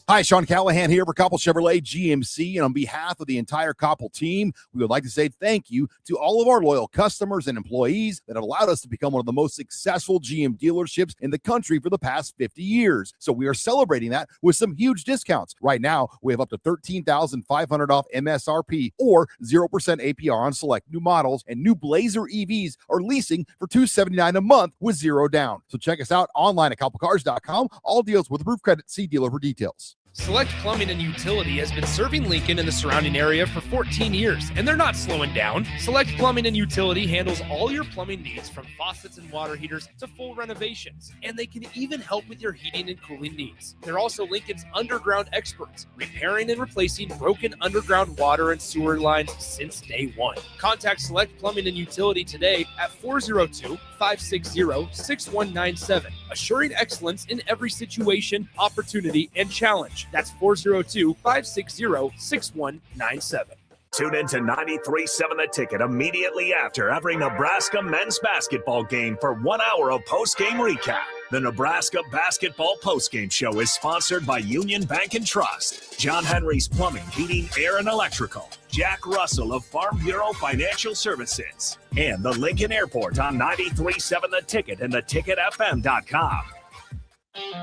[SPEAKER 14] Hi, Sean Callahan here for Koppel Chevrolet GMC, and on behalf of the entire Koppel team, we would like to say thank you to all of our loyal customers and employees that have allowed us to become one of the most successful GM dealerships in the country for the past 50 years. So we are celebrating that with some huge discounts. Right now, we have up to $13,500 off MSRP or 0% APR on select new models, and new Blazer EVs are leasing for $279 a month with zero down. So check us out online at koppelcars.com. All deals with approved credit. See dealer for details.
[SPEAKER 2] Select Plumbing and Utility has been serving Lincoln and the surrounding area for 14 years, and they're not slowing down. Select Plumbing and Utility handles all your plumbing needs from faucets and water heaters to full renovations, and they can even help with your heating and cooling needs. They're also Lincoln's underground experts, repairing and replacing broken underground water and sewer lines since day one. Contact Select Plumbing and Utility today at 402-560-6197, assuring excellence in every situation, opportunity, and challenge. That's 402-560-6197.
[SPEAKER 3] Tune in to 93.7 The Ticket immediately after every Nebraska men's basketball game for 1 hour of post-game recap. The Nebraska Basketball Postgame Show is sponsored by Union Bank and Trust, John Henry's Plumbing, Heating, Air, and Electrical, Jack Russell of Farm Bureau Financial Services, and the Lincoln Airport on 93.7 The Ticket and theticketfm.com.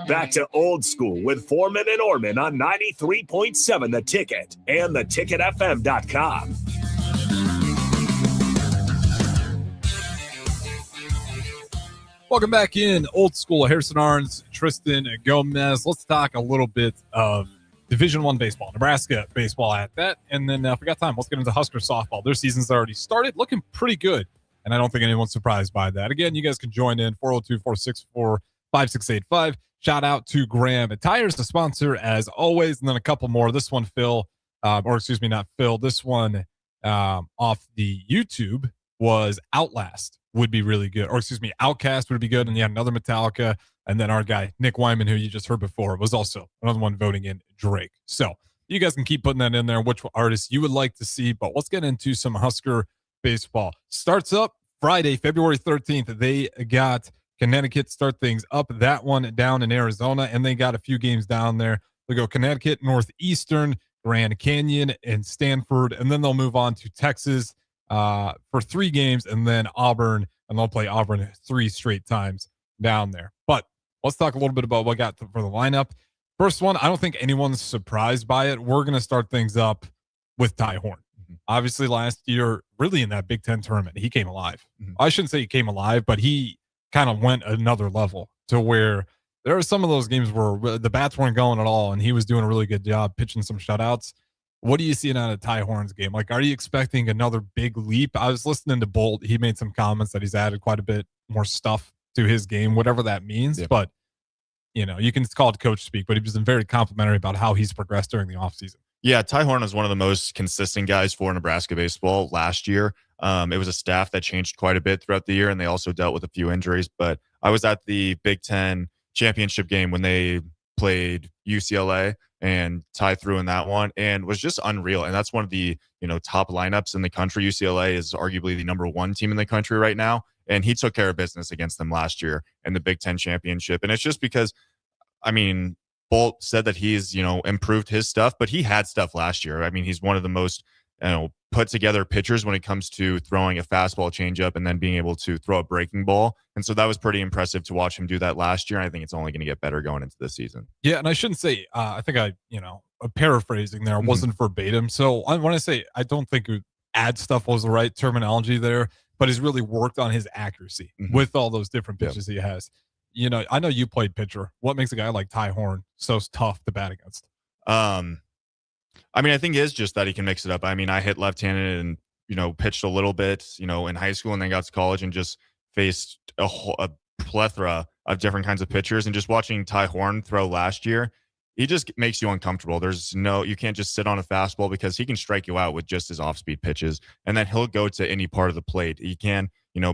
[SPEAKER 3] Back to old school with Foreman and Orman on 93.7 The Ticket and theticketfm.com.
[SPEAKER 9] Welcome back in old school. Harrison Arns, Tristan Gomez. Let's talk a little bit of Division I baseball, Nebraska baseball at that. And then if we got time, let's get into Husker softball. Their season's already started, looking pretty good. And I don't think anyone's surprised by that. Again, you guys can join in 402-464-5685. Shout out to Graham Tires, the sponsor, as always. And then a couple more. This one, Phil, not Phil. This one off the YouTube was Outlast would be really good. Outcast would be good. And yeah, another Metallica. And then our guy, Nick Wyman, who you just heard before, was also another one voting in Drake. So you guys can keep putting that in there, which artists you would like to see. But let's get into some Husker baseball. Starts up Friday, February 13th. They got Connecticut start things up. That one down in Arizona, and they got a few games down there. They go Connecticut, Northeastern, Grand Canyon, and Stanford, and then they'll move on to Texas for 3 games, and then Auburn, and they'll play Auburn 3 straight times down there. But let's talk a little bit about what we got for the lineup. First one, I don't think anyone's surprised by it. We're going to start things up with Ty Horn. Obviously, last year, really in that Big Ten tournament, he came alive. I shouldn't say he came alive, but he kind of went another level to where there are some of those games where the bats weren't going at all, and he was doing a really good job pitching some shutouts. What are you seeing out of Ty Horn's game? Like, are you expecting another big leap? I was listening to Bolt. He made some comments that he's added quite a bit more stuff to his game, whatever that means.
[SPEAKER 10] Yeah.
[SPEAKER 9] But, you can call it coach speak, but he was very complimentary about how he's progressed during the offseason.
[SPEAKER 10] Yeah, Ty Horn was one of the most consistent guys for Nebraska baseball last year. It was a staff that changed quite a bit throughout the year, and they also dealt with a few injuries. But I was at the Big Ten championship game when they played UCLA, and Ty threw in that one and was just unreal. And that's one of the top lineups in the country. UCLA is arguably the number 1 team in the country right now, and he took care of business against them last year in the Big Ten championship. And it's just because, Bolt said that he's, improved his stuff, but he had stuff last year. I mean, he's one of the most, put together pitchers when it comes to throwing a fastball, changeup, and then being able to throw a breaking ball. And so that was pretty impressive to watch him do that last year. And I think it's only going to get better going into this season.
[SPEAKER 9] Yeah. And I shouldn't say, I think paraphrasing there wasn't verbatim. So I want to say, I don't think add stuff was the right terminology there, but he's really worked on his accuracy with all those different pitches he has. I know you played pitcher. What makes a guy like Ty Horn so tough to bat against?
[SPEAKER 10] I think it is just that he can mix it up. I hit left-handed and, pitched a little bit, in high school, and then got to college and just faced a plethora of different kinds of pitchers. And just watching Ty Horn throw last year, he just makes you uncomfortable. You can't just sit on a fastball because he can strike you out with just his off-speed pitches. And then he'll go to any part of the plate. He can,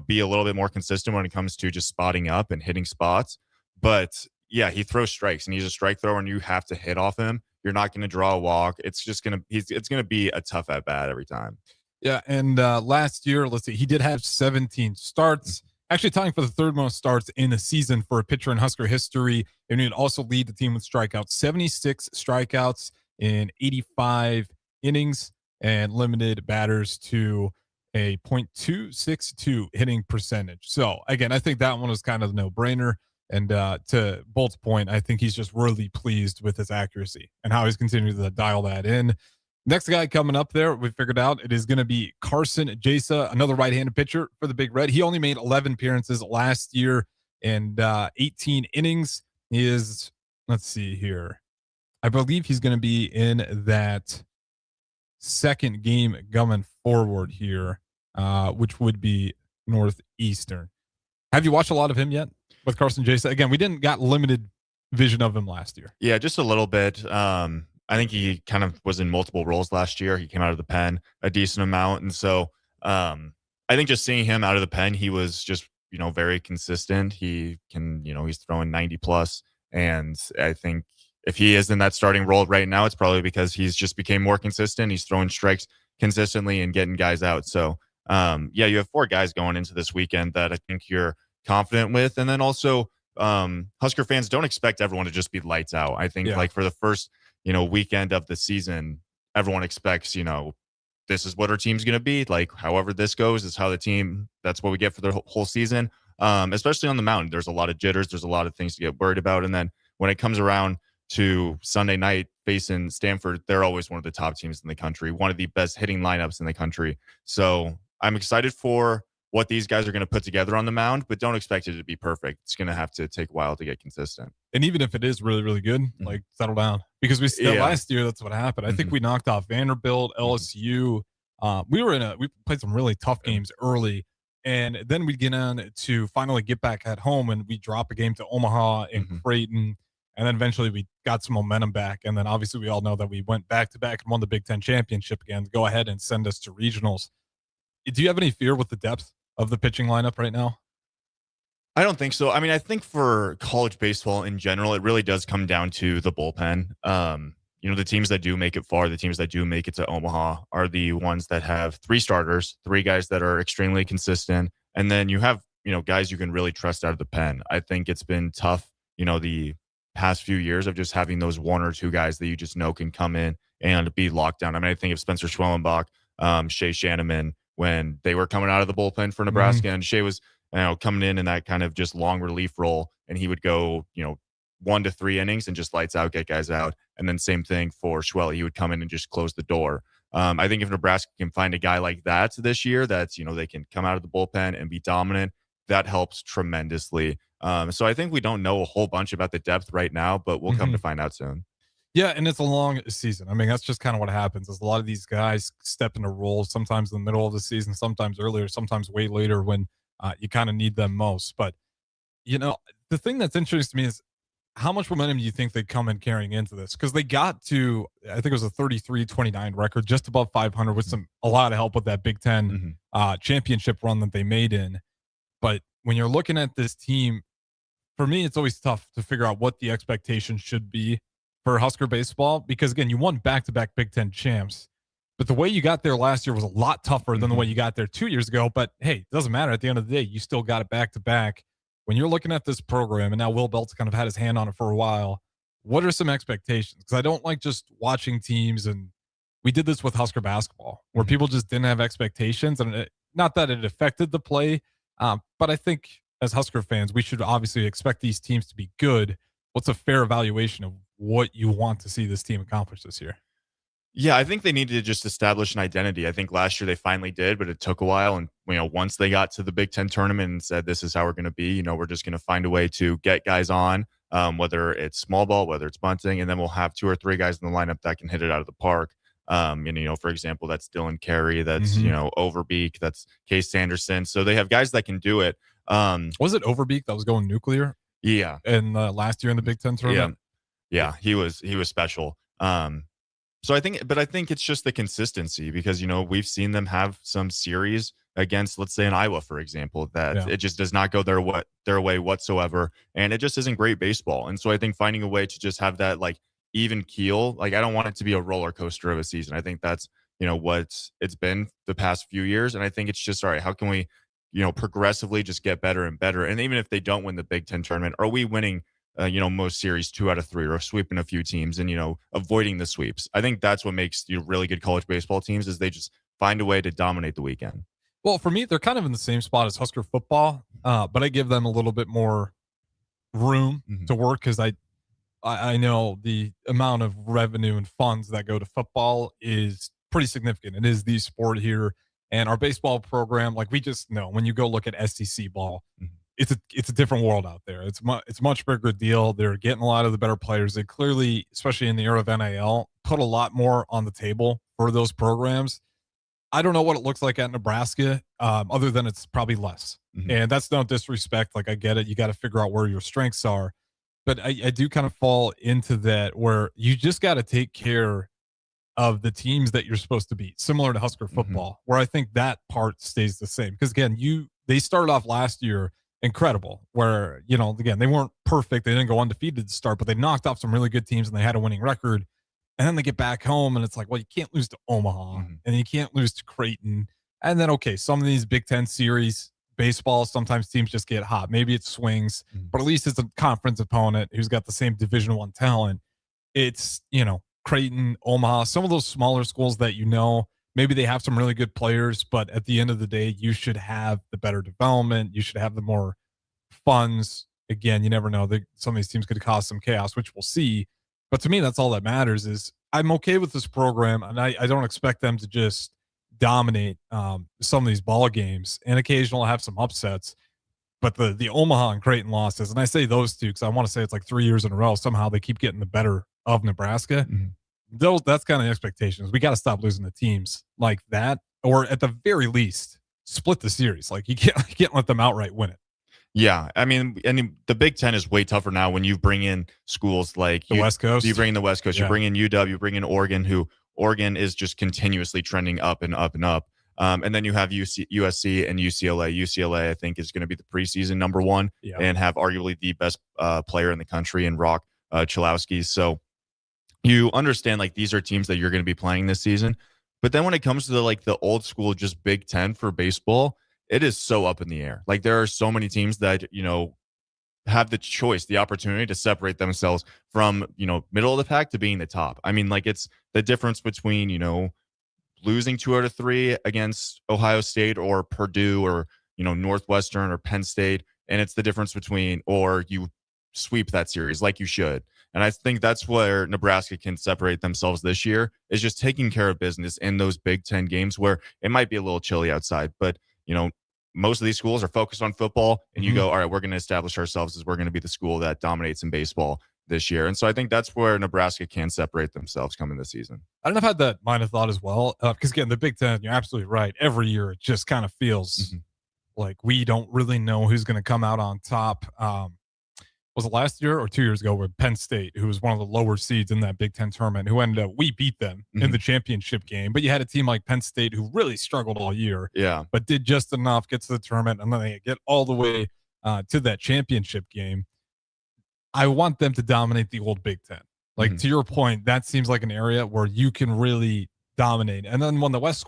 [SPEAKER 10] be a little bit more consistent when it comes to just spotting up and hitting spots. But yeah, he throws strikes, and he's a strike thrower, and you have to hit off him. You're not going to draw a walk. It's going to be a tough at bat every time.
[SPEAKER 9] Yeah. And last year, let's see, he did have 17 starts, actually tying for the 3rd most starts in a season for a pitcher in Husker history. And he'd also lead the team with strikeouts, 76 strikeouts in 85 innings, and limited batters to a .262 hitting percentage. So again, I think that one was kind of a no-brainer. And to Bolt's point, I think he's just really pleased with his accuracy and how he's continuing to dial that in. Next guy coming up there, we figured out it is going to be Carson Jasa, another right-handed pitcher for the Big Red. He only made 11 appearances last year and 18 innings. He is, let's see here, I believe he's going to be in that second game going forward here, which would be Northeastern. Have you watched a lot of him yet with Carson Jasa? Again, we didn't got limited vision of him last year.
[SPEAKER 10] Yeah, just a little bit. I think he kind of was in multiple roles last year. He came out of the pen a decent amount. And so I think just seeing him out of the pen, he was just, very consistent. He can, he's throwing 90 plus. And I think if he is in that starting role right now, it's probably because he's just became more consistent. He's throwing strikes consistently and getting guys out. So you have 4 guys going into this weekend that I think you're confident with. And then also Husker fans, don't expect everyone to just be lights out. I think like for the first, weekend of the season, everyone expects, this is what our team's going to be. Like, however this goes is how that's what we get for the whole season. Especially on the mound, there's a lot of jitters. There's a lot of things to get worried about. And then when it comes around to Sunday night facing Stanford, they're always one of the top teams in the country, one of the best hitting lineups in the country. So I'm excited for what these guys are going to put together on the mound, but don't expect it to be perfect. It's going to have to take a while to get consistent.
[SPEAKER 9] And even if it is really, really good, like settle down, because we still last year, that's what happened. I think we knocked off Vanderbilt, LSU. We played some really tough games early, and then we get on to finally get back at home, and we drop a game to Omaha and Creighton. And then eventually we got some momentum back. And then obviously we all know that we went back to back and won the Big Ten championship again to go ahead and send us to regionals. Do you have any fear with the depth of the pitching lineup right now?
[SPEAKER 10] I don't think so. I think for college baseball in general, it really does come down to the bullpen. The teams that do make it far, the teams that do make it to Omaha are the ones that have 3 starters, 3 guys that are extremely consistent. And then you have, guys you can really trust out of the pen. I think it's been tough, the past few years of just having those 1 or 2 guys that you just know can come in and be locked down. I think of Spencer Schwellenbach, Shea Shanneman, when they were coming out of the bullpen for Nebraska, and Shea was coming in that kind of just long relief role, and he would go 1 to 3 innings and just lights out, get guys out. And then same thing for Schwelle, he would come in and just close the door. I think if Nebraska can find a guy like that this year, that's they can come out of the bullpen and be dominant, that helps tremendously. So I think we don't know a whole bunch about the depth right now, but we'll come to find out soon.
[SPEAKER 9] Yeah, and it's a long season. I mean, that's just kind of what happens is a lot of these guys step into roles sometimes in the middle of the season, sometimes earlier, sometimes way later when you kind of need them most. But, the thing that's interesting to me is how much momentum do you think they come in carrying into this? Because they got to, I think it was a 33-29 record, just above 500 with a lot of help with that Big Ten championship run that they made in. But when you're looking at this team, for me, it's always tough to figure out what the expectation should be for Husker baseball, because again, you won back-to-back Big Ten champs, but the way you got there last year was a lot tougher than the way you got there 2 years ago. But hey, it doesn't matter. At the end of the day, you still got it back-to-back. When you're looking at this program, and now Will Belt's kind of had his hand on it for a while, what are some expectations? Because I don't like just watching teams, and we did this with Husker basketball, where people just didn't have expectations, and not that it affected the play, but I think as Husker fans, we should obviously expect these teams to be good. What's a fair evaluation of what you want to see this team accomplish this year?
[SPEAKER 10] Yeah, I think they needed to just establish an identity. I think last year they finally did, but it took a while. And, once they got to the Big Ten tournament and said, this is how we're going to be, we're just going to find a way to get guys on, whether it's small ball, whether it's bunting, and then we'll have 2 or 3 guys in the lineup that can hit it out of the park. For example, that's Dylan Carey, that's, Overbeek, that's Case Sanderson. So they have guys that can do it.
[SPEAKER 9] Was it Overbeek that was going nuclear?
[SPEAKER 10] Yeah.
[SPEAKER 9] And last year in the Big Ten tournament?
[SPEAKER 10] Yeah, he was special. So I think it's just the consistency because, we've seen them have some series against, let's say, in Iowa, for example, that it just does not go their way whatsoever. And it just isn't great baseball. And so I think finding a way to just have that even keel, I don't want it to be a roller coaster of a season. I think that's, what it's been the past few years. And I think it's just, all right, how can we, progressively just get better and better? And even if they don't win the Big Ten tournament, are we winning most series 2 out of 3 or sweeping a few teams and, avoiding the sweeps? I think that's what makes really good college baseball teams is they just find a way to dominate the weekend.
[SPEAKER 9] Well, for me, they're kind of in the same spot as Husker football, but I give them a little bit more room to work because I know the amount of revenue and funds that go to football is pretty significant. It is the sport here. And our baseball program, we just know when you go look at SEC ball, it's a different world out there. It's much bigger deal. They're getting a lot of the better players. They clearly, especially in the era of NIL, put a lot more on the table for those programs. I don't know what it looks like at Nebraska, other than it's probably less. And that's no disrespect. I get it. You got to figure out where your strengths are. But I do kind of fall into that where you just got to take care of the teams that you're supposed to beat, similar to Husker football, where I think that part stays the same. Because again, they started off last year incredible, where again they weren't perfect, they didn't go undefeated to start, but they knocked off some really good teams and they had a winning record. And then they get back home and it's well, you can't lose to Omaha and you can't lose to Creighton. And then some of these Big Ten series baseball, sometimes teams just get hot. Maybe it swings, but at least it's a conference opponent who's got the same Division I talent. It's Creighton, Omaha, some of those smaller schools that maybe they have some really good players, but at the end of the day, you should have the better development. You should have the more funds. Again, you never know. Some of these teams could cause some chaos, which we'll see. But to me, that's all that matters is I'm okay with this program, and I don't expect them to just dominate some of these ball games, and occasionally have some upsets. But the Omaha and Creighton losses, and I say those two because I want to say it's 3 years in a row. Somehow they keep getting the better of Nebraska. That's kind of the expectations. We got to stop losing to teams like that, or at the very least, split the series. You can't let them outright win it.
[SPEAKER 10] Yeah, I mean, the Big Ten is way tougher now when you bring in schools like
[SPEAKER 9] the West Coast.
[SPEAKER 10] You bring in the West Coast. You bring in UW. You bring in Oregon, Oregon is just continuously trending up and up and up. And then you have USC and UCLA. UCLA, I think, is going to be the preseason number 1 and have arguably the best player in the country in Rock Chalowski. So you understand these are teams that you're going to be playing this season. But then when it comes to the old school, just Big Ten for baseball, it is so up in the air. There are so many teams that, have the choice, the opportunity to separate themselves from, middle of the pack to being the top. I mean, it's the difference between, losing 2 out of 3 against Ohio State or Purdue or, Northwestern or Penn State. And it's the difference between, or you sweep that series like you should. And I think that's where Nebraska can separate themselves this year, is just taking care of business in those Big Ten games where it might be a little chilly outside. But, most of these schools are focused on football, and you go, all right, we're going to establish ourselves as we're going to be the school that dominates in baseball. this year. And so I think that's where Nebraska can separate themselves coming this season.
[SPEAKER 9] I don't know if I had that line of thought as well, because again, the Big Ten, you're absolutely right. Every year, it just kind of feels like we don't really know who's going to come out on top. Was it last year or 2 years ago with Penn State, who was one of the lower seeds in that Big Ten tournament, who ended up, we beat them in the championship game. But you had a team like Penn State who really struggled all year, but did just enough, get to the tournament, and then they get all the way to that championship game. I want them to dominate the old Big Ten. Like, to your point, that seems like an area where you can really dominate. And then when the West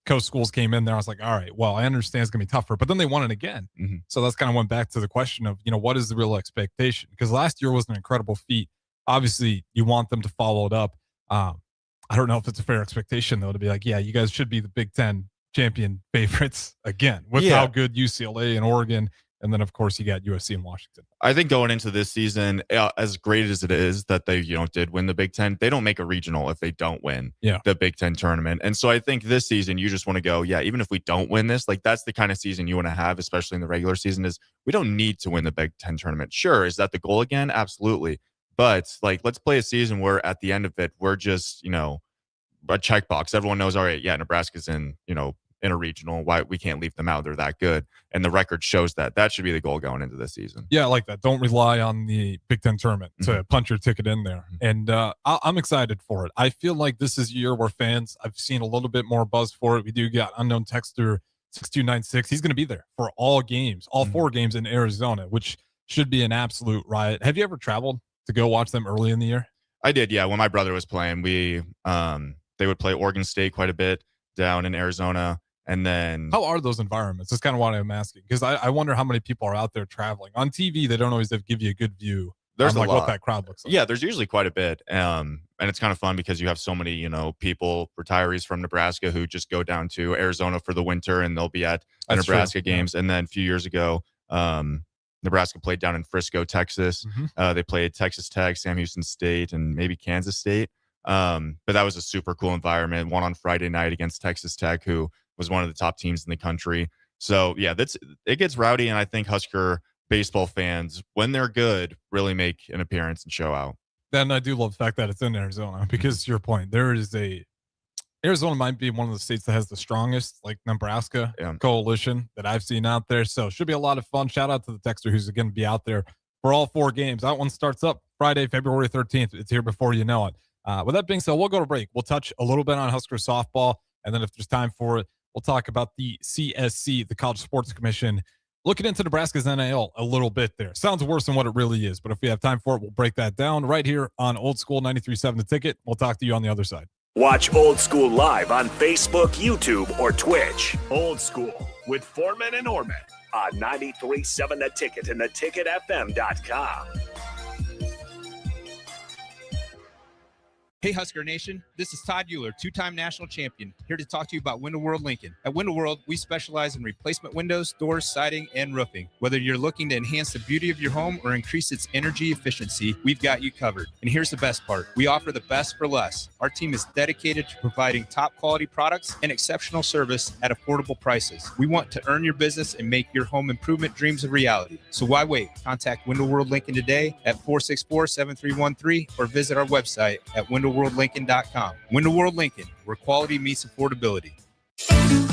[SPEAKER 9] Coast schools came in there, I was like, all right, well, I understand it's going to be tougher, but then they won it again. So that's kind of went back to the question of, what is the real expectation? Because last year was an incredible feat. Obviously, you want them to follow it up. I don't know if it's a fair expectation, though, to be like, yeah, you guys should be the Big Ten champion favorites again with how good UCLA and Oregon. And then, of course, you got USC and Washington.
[SPEAKER 10] I think going into this season, as great as it is that they, did win the Big Ten, they don't make a regional if they don't win the Big Ten tournament. And so I think this season, you just want to go, even if we don't win this, like that's the kind of season you want to have, especially in the regular season, is we don't need to win the Big Ten tournament. Sure. Is that the goal again? Absolutely. But like, let's play a season where at the end of it, we're just, a checkbox. Everyone knows, all right, Nebraska's in, in a regional, why we can't leave them out. They're that good. And the record shows that. That should be the goal going into this season.
[SPEAKER 9] Yeah, I like that. Don't rely on the Big Ten tournament to punch your ticket in there. And I'm excited for it. I feel like this is a year where fans, I've seen a little bit more buzz for it. We do got unknown texter 6296. He's going to be there for all games, all 4 games in Arizona, which should be an absolute riot. Have you ever traveled to go watch them early in the year?
[SPEAKER 10] I did, yeah. When my brother was playing, they would play Oregon State quite a bit down in Arizona. And then
[SPEAKER 9] how are those environments? That's kind of what I'm asking, because I wonder how many people are out there traveling. On TV, they don't always give you a good view.
[SPEAKER 10] There's
[SPEAKER 9] like what that crowd looks like.
[SPEAKER 10] Yeah, there's usually quite a bit. And it's kind of fun because you have so many, people, retirees from Nebraska who just go down to Arizona for the winter and they'll be at the Nebraska games. Yeah. And then a few years ago, Nebraska played down in Frisco, Texas. They played Texas Tech, Sam Houston State, and maybe Kansas State. But that was a super cool environment. One on Friday night against Texas Tech, who was one of the top teams in the country. So yeah, it gets rowdy. And I think Husker baseball fans, when they're good, really make an appearance and show out.
[SPEAKER 9] Then I do love the fact that it's in Arizona, because to your point, Arizona might be one of the states that has the strongest, like Nebraska coalition that I've seen out there. So it should be a lot of fun. Shout out to the texter who's going to be out there for all 4 games. That one starts up Friday, February 13th. It's here before you know it. With that being said, we'll go to break. We'll touch a little bit on Husker softball. And then if there's time for it, we'll talk about the CSC, the College Sports Commission, looking into Nebraska's NIL a little bit there. Sounds worse than what it really is, but if we have time for it, we'll break that down right here on Old School 93.7 The Ticket. We'll talk to you on the other side.
[SPEAKER 3] Watch Old School live on Facebook, YouTube, or Twitch. Old School with Foreman and Orman on 93.7 The Ticket and theticketfm.com.
[SPEAKER 12] Hey, Husker Nation. This is Todd Euler, 2-time national champion, here to talk to you about Window World Lincoln. At Window World, we specialize in replacement windows, doors, siding, and roofing. Whether you're looking to enhance the beauty of your home or increase its energy efficiency, we've got you covered. And here's the best part. We offer the best for less. Our team is dedicated to providing top quality products and exceptional service at affordable prices. We want to earn your business and make your home improvement dreams a reality. So why wait? Contact Window World Lincoln today at 464-7313 or visit our website at windowworldlincoln.com. Window World Lincoln, where quality meets affordability.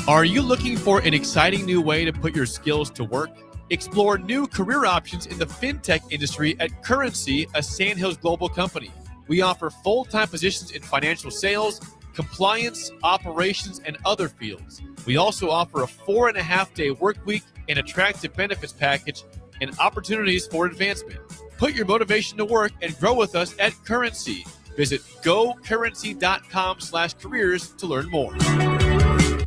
[SPEAKER 5] Are you looking for an exciting new way to put your skills to work? Explore new career options in the fintech industry at Currency, a Sandhills global company. We offer full-time positions in financial sales, compliance, operations, and other fields. We also offer a 4.5-day work week, an attractive benefits package, and opportunities for advancement. Put your motivation to work and grow with us at Currency. Visit gocurrency.com/careers to learn more.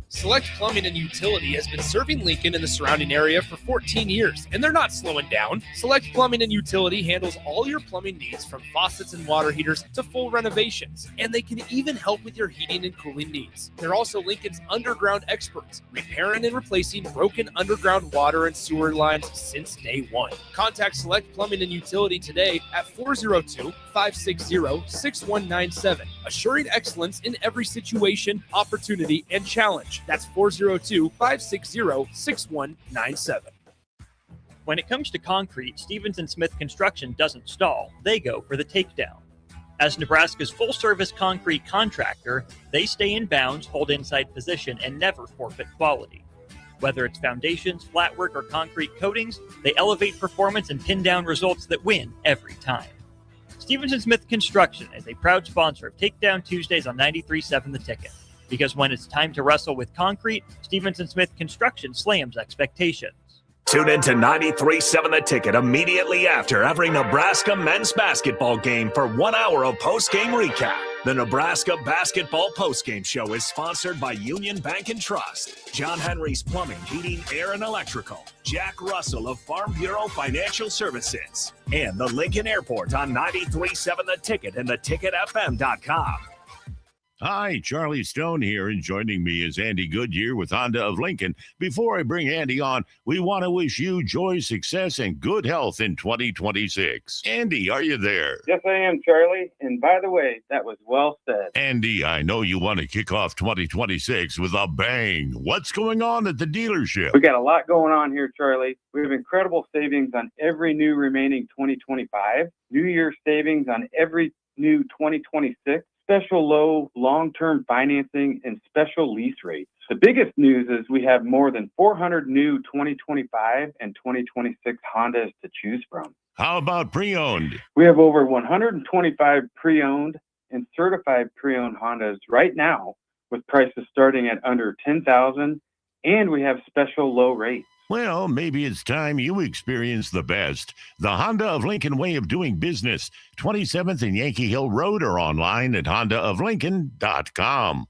[SPEAKER 2] Select Plumbing and Utility has been serving Lincoln and the surrounding area for 14 years, and they're not slowing down. Select Plumbing and Utility handles all your plumbing needs, from faucets and water heaters to full renovations, and they can even help with your heating and cooling needs. They're also Lincoln's underground experts, repairing and replacing broken underground water and sewer lines since day one. Contact Select Plumbing and Utility today at 402-560-6197, assuring excellence in every situation, opportunity, and challenge. That's 402-560-6197.
[SPEAKER 11] When it comes to concrete, Stevens & Smith Construction doesn't stall. They go for the takedown. As Nebraska's full-service concrete contractor, they stay in bounds, hold inside position, and never forfeit quality. Whether it's foundations, flatwork, or concrete coatings, they elevate performance and pin down results that win every time. Stevens & Smith Construction is a proud sponsor of Takedown Tuesdays on 93.7 The Ticket. Because when it's time to wrestle with concrete, Stevens & Smith Construction slams expectations.
[SPEAKER 3] Tune in to 93.7 The Ticket immediately after every Nebraska men's basketball game for 1 hour of post-game recap. The Nebraska Basketball Postgame Show is sponsored by Union Bank and Trust, John Henry's Plumbing, Heating, Air, and Electrical, Jack Russell of Farm Bureau Financial Services, and the Lincoln Airport on 93.7 The Ticket and theticketfm.com.
[SPEAKER 15] Hi, Charlie Stone here, and joining me is Andy Goodyear with Honda of Lincoln. Before I bring Andy on, we want to wish you joy, success, and good health in 2026. Andy, are you there?
[SPEAKER 16] Yes, I am, Charlie. And by the way, that was well said.
[SPEAKER 15] Andy, I know you want to kick off 2026 with a bang. What's going on at the dealership?
[SPEAKER 16] We got a lot going on here, Charlie. We have incredible savings on every new remaining 2025, New Year savings on every new 2026, special low long-term financing, and special lease rates. The biggest news is we have more than 400 new 2025 and 2026 Hondas to choose from.
[SPEAKER 15] How about pre-owned?
[SPEAKER 16] We have over 125 pre-owned and certified pre-owned Hondas right now with prices starting at under $10,000, and we have special low rates.
[SPEAKER 15] Well, maybe it's time you experience the best. The Honda of Lincoln way of doing business. 27th and Yankee Hill Road, or online at hondaoflincoln.com.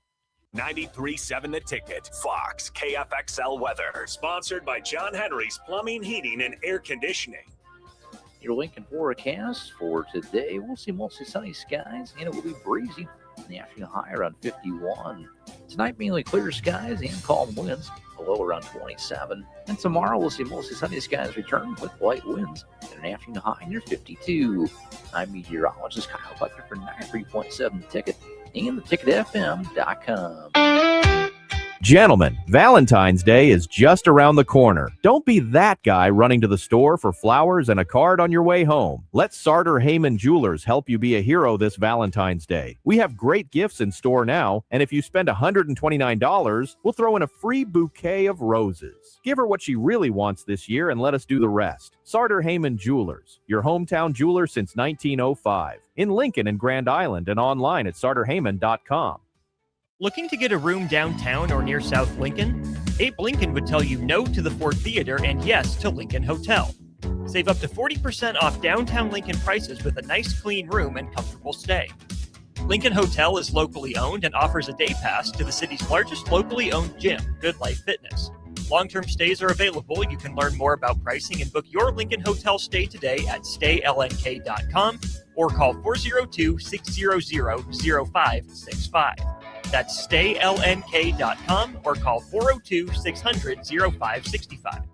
[SPEAKER 3] 93.7 The Ticket, Fox, KFXL weather. Sponsored by John Henry's Plumbing, Heating, and Air Conditioning.
[SPEAKER 17] Your Lincoln forecast for today, we'll see mostly sunny skies, and it will be breezy. In the afternoon, high around 51. Tonight, mainly clear skies and calm winds, below around 27. And tomorrow, we'll see mostly sunny skies return with light winds, and an afternoon high near 52. I'm meteorologist Kyle Butler for 93.7 The Ticket and theticketfm.com.
[SPEAKER 18] Gentlemen, Valentine's Day is just around the corner. Don't be that guy running to the store for flowers and a card on your way home. Let Sartor Heyman Jewelers help you be a hero this Valentine's Day. We have great gifts in store now, and if you spend $129, we'll throw in a free bouquet of roses. Give her what she really wants this year and let us do the rest. Sartor Heyman Jewelers, your hometown jeweler since 1905. In Lincoln and Grand Island and online at sartorheyman.com.
[SPEAKER 11] Looking to get a room downtown or near South Lincoln? Abe Lincoln would tell you no to the Ford Theater and yes to Lincoln Hotel. Save up to 40% off downtown Lincoln prices with a nice clean room and comfortable stay. Lincoln Hotel is locally owned and offers a day pass to the city's largest locally owned gym, Good Life Fitness. Long-term stays are available. You can learn more about pricing and book your Lincoln Hotel stay today at staylnk.com or call 402-600-0565. That's staylnk.com or call 402-600-0565.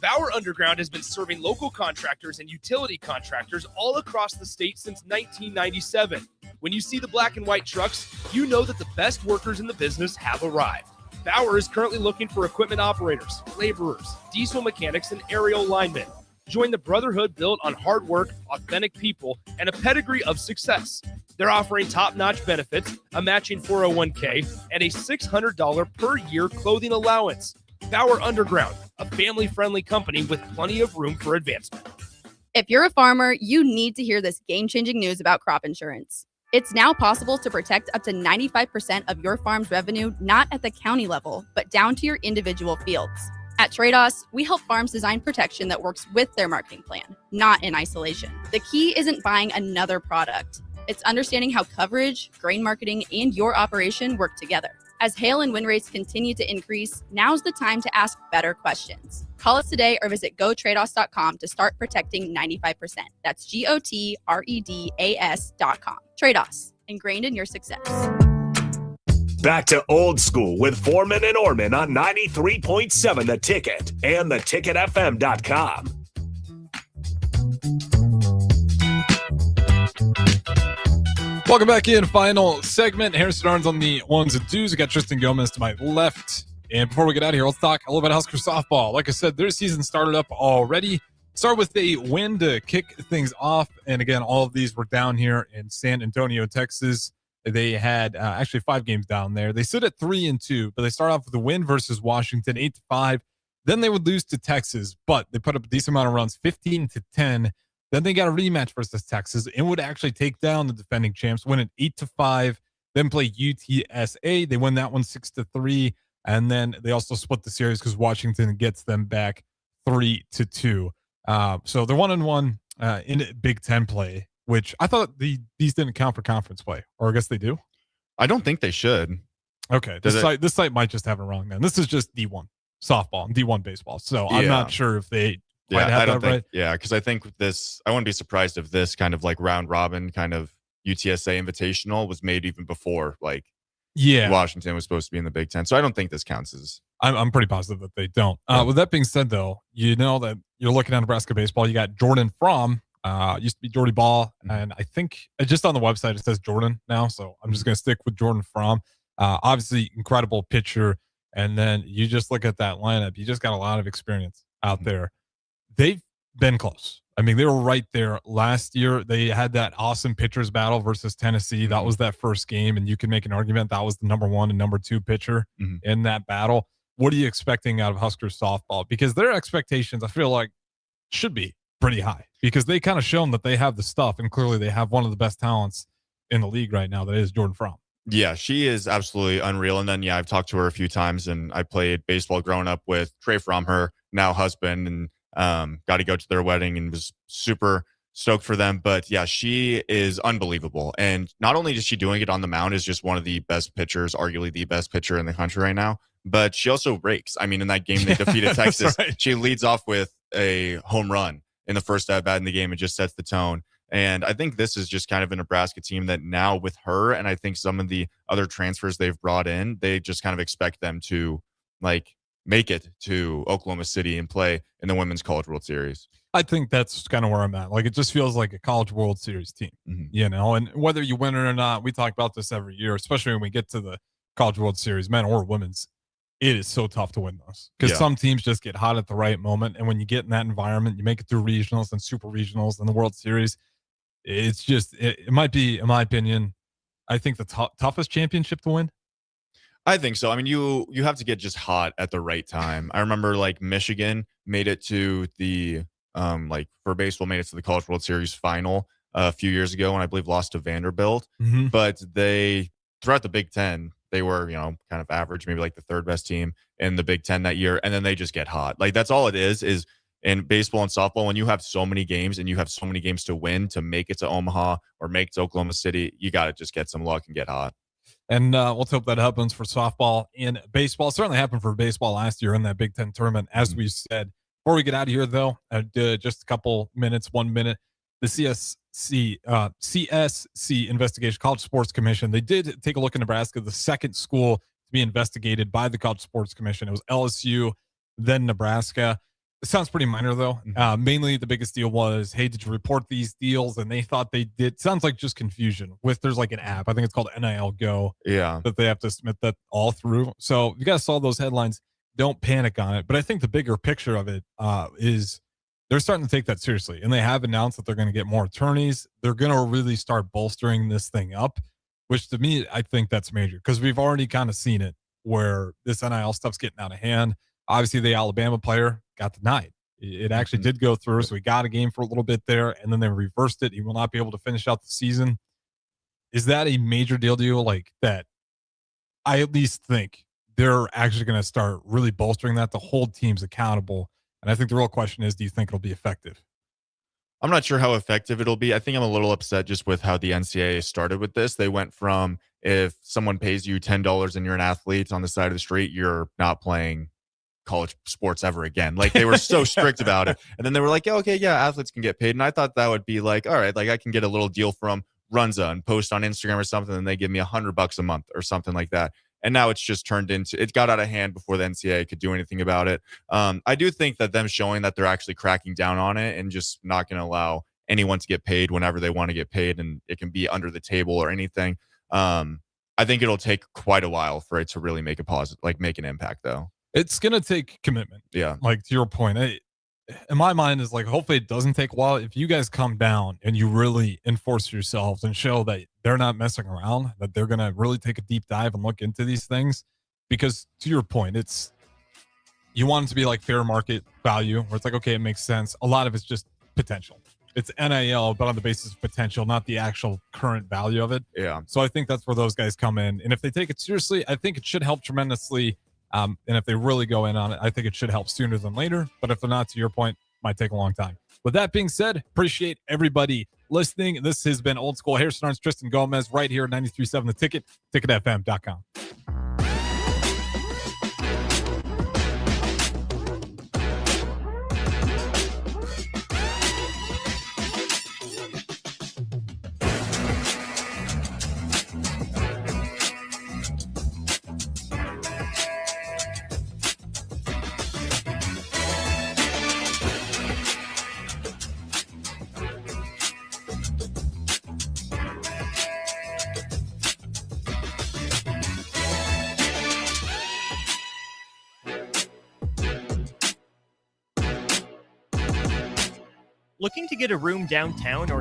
[SPEAKER 2] Bauer Underground has been serving local contractors and utility contractors all across the state since 1997. When you see the black and white trucks, you know that the best workers in the business have arrived. Bauer is currently looking for equipment operators, laborers, diesel mechanics, and aerial linemen. Join the brotherhood built on hard work, authentic people, and a pedigree of success. They're offering top-notch benefits, a matching 401k, and a $600 per year clothing allowance. Bauer Underground, a family-friendly company with plenty of room for advancement.
[SPEAKER 13] If you're a farmer, you need to hear this game-changing news about crop insurance. It's now possible to protect up to 95% of your farm's revenue, not at the county level, but down to your individual fields. At Trados, we help farms design protection that works with their marketing plan, not in isolation. The key isn't buying another product. It's understanding how coverage, grain marketing, and your operation work together. As hail and wind rates continue to increase, now's the time to ask better questions. Call us today or visit gotrados.com to start protecting 95%. That's GOTREDAS.com. Trados, ingrained in your success.
[SPEAKER 3] Back to old school with Foreman and Orman on 93.7 The Ticket and theticketfm.com.
[SPEAKER 9] Welcome back in. Final segment. Harrison Arns on the ones and twos. We got Tristan Gomez to my left. And before we get out of here, let's talk a little bit Husker softball. Like I said, their season started up already. Start with a win to kick things off. And again, all of these were down here in San Antonio, Texas. They had actually 5 games down there. They sit at 3-2, but they start off with a win versus Washington, 8-5. Then they would lose to Texas, but they put up a decent amount of runs, 15-10. Then they got a rematch versus Texas and would actually take down the defending champs, win it 8-5. Then play UTSA. They win that one 6-3. And then they also split the series because Washington gets them back 3-2. So they're 1-1 in Big Ten play, which I thought these didn't count for conference play, or I guess they do.
[SPEAKER 10] I don't think they should.
[SPEAKER 9] Okay, this site might just have it wrong. Then this is just D1 softball and D1 baseball. So I'm not sure if they quite have that right.
[SPEAKER 10] Yeah, because I think I wouldn't be surprised if this kind of like round robin kind of UTSA Invitational was made even before Washington was supposed to be in the Big Ten. So I don't think this counts as.
[SPEAKER 9] I'm pretty positive that they don't. With that being said, though, you know that you're looking at Nebraska baseball. You got Jordan Fromm, used to be Jordy Ball, and I think just on the website it says Jordan now. So I'm just going to stick with Jordan Fromm. Obviously, incredible pitcher. And then you just look at that lineup. You just got a lot of experience out there. They've been close. I mean, they were right there last year. They had that awesome pitchers battle versus Tennessee. That was that first game, and you can make an argument that was the number 1 and number 2 pitcher in that battle. What are you expecting out of Huskers softball? Because their expectations, I feel like, should be pretty high because they kind of shown that they have the stuff, and clearly they have one of the best talents in the league right now. That is Jordan Fromm.
[SPEAKER 10] Yeah, she is absolutely unreal. And then, I've talked to her a few times, and I played baseball growing up with Trey Fromm, her now husband, and got to go to their wedding and was super stoked for them. But yeah, she is unbelievable. And not only is she doing it on the mound, is just one of the best pitchers, arguably the best pitcher in the country right now, but she also rakes. I mean, in that game they defeated Texas, she leads off with a home run in the first at bat in the game. It just sets the tone. And I think this is just kind of a Nebraska team that now with her, and I think some of the other transfers they've brought in, they just kind of expect them to make it to Oklahoma City and play in the Women's College World Series.
[SPEAKER 9] I think that's kind of where I'm at. Like, it just feels like a College World Series team, and whether you win it or not, we talk about this every year, especially when we get to the College World Series, men or women's. It is so tough to win those because some teams just get hot at the right moment. And when you get in that environment, you make it through regionals and super regionals and the World Series. It's just, it might be, in my opinion, I think the toughest championship to win.
[SPEAKER 10] I think so. I mean, you have to get just hot at the right time. I remember Michigan made it to the for baseball made it to the College World Series final a few years ago, and I believe lost to Vanderbilt. But they throughout the Big Ten, they were kind of average, maybe the third best team in the Big Ten that year, and then they just get hot. That's all it is in baseball and softball. When you have so many games and you have so many games to win to make it to Omaha or make it to Oklahoma City, you got to just get some luck and get hot.
[SPEAKER 9] And let's hope that happens for softball and baseball. It certainly happened for baseball last year in that Big Ten tournament, as we said. Before we get out of here, though, just a couple minutes, 1 minute, the CSC investigation, College Sports Commission, they did take a look at Nebraska, the second school to be investigated by the College Sports Commission. It was LSU, then Nebraska. It sounds pretty minor, though. Mainly the biggest deal was, hey, did you report these deals? And they thought they did. Sounds like just confusion with, there's an app. I think it's called NIL Go.
[SPEAKER 10] Yeah.
[SPEAKER 9] That they have to submit that all through. So you guys saw those headlines. Don't panic on it. But I think the bigger picture of it is they're starting to take that seriously. And they have announced that they're going to get more attorneys. They're going to really start bolstering this thing up, which to me, I think that's major because we've already kind of seen it where this NIL stuff's getting out of hand. Obviously, the Alabama player got denied. It actually did go through, so he got a game for a little bit there, and then they reversed it. He will not be able to finish out the season. Is that a major deal to you? That I at least think they're actually going to start really bolstering that to hold teams accountable. And I think the real question is, do you think it'll be effective?
[SPEAKER 10] I'm not sure how effective it'll be. I think I'm a little upset just with how the NCAA started with this. They went from, if someone pays you $10 and you're an athlete on the side of the street, you're not playing college sports ever again. They were so strict about it. And then they were athletes can get paid. And I thought that would be all right, I can get a little deal from Runza and post on Instagram or something, and they give me $100 a month or something like that. And now it's just turned into, it got out of hand before the NCAA could do anything about it. I do think that them showing that they're actually cracking down on it and just not going to allow anyone to get paid whenever they want to get paid, and it can be under the table or anything. I think it'll take quite a while for it to really make a positive, like make an impact, though.
[SPEAKER 9] It's gonna take commitment.
[SPEAKER 10] Yeah.
[SPEAKER 9] Like to your point, in my mind is like, hopefully it doesn't take a while. If you guys come down and you really enforce yourselves and show that they're not messing around, that they're gonna really take a deep dive and look into these things, because to your point, you want it to be like fair market value, where it's like, okay, it makes sense. A lot of it's just potential. It's NIL, but on the basis of potential, not the actual current value of it.
[SPEAKER 10] Yeah.
[SPEAKER 9] So I think that's where those guys come in. And if they take it seriously, I think it should help tremendously. And if they really go in on it, I think it should help sooner than later. But if they're not, to your point, might take a long time. With that being said, appreciate everybody listening. This has been Old School. Harrison Arns, Tristan Gomez, right here at 93.7 The Ticket, ticketfm.com.
[SPEAKER 11] Looking to get a room downtown or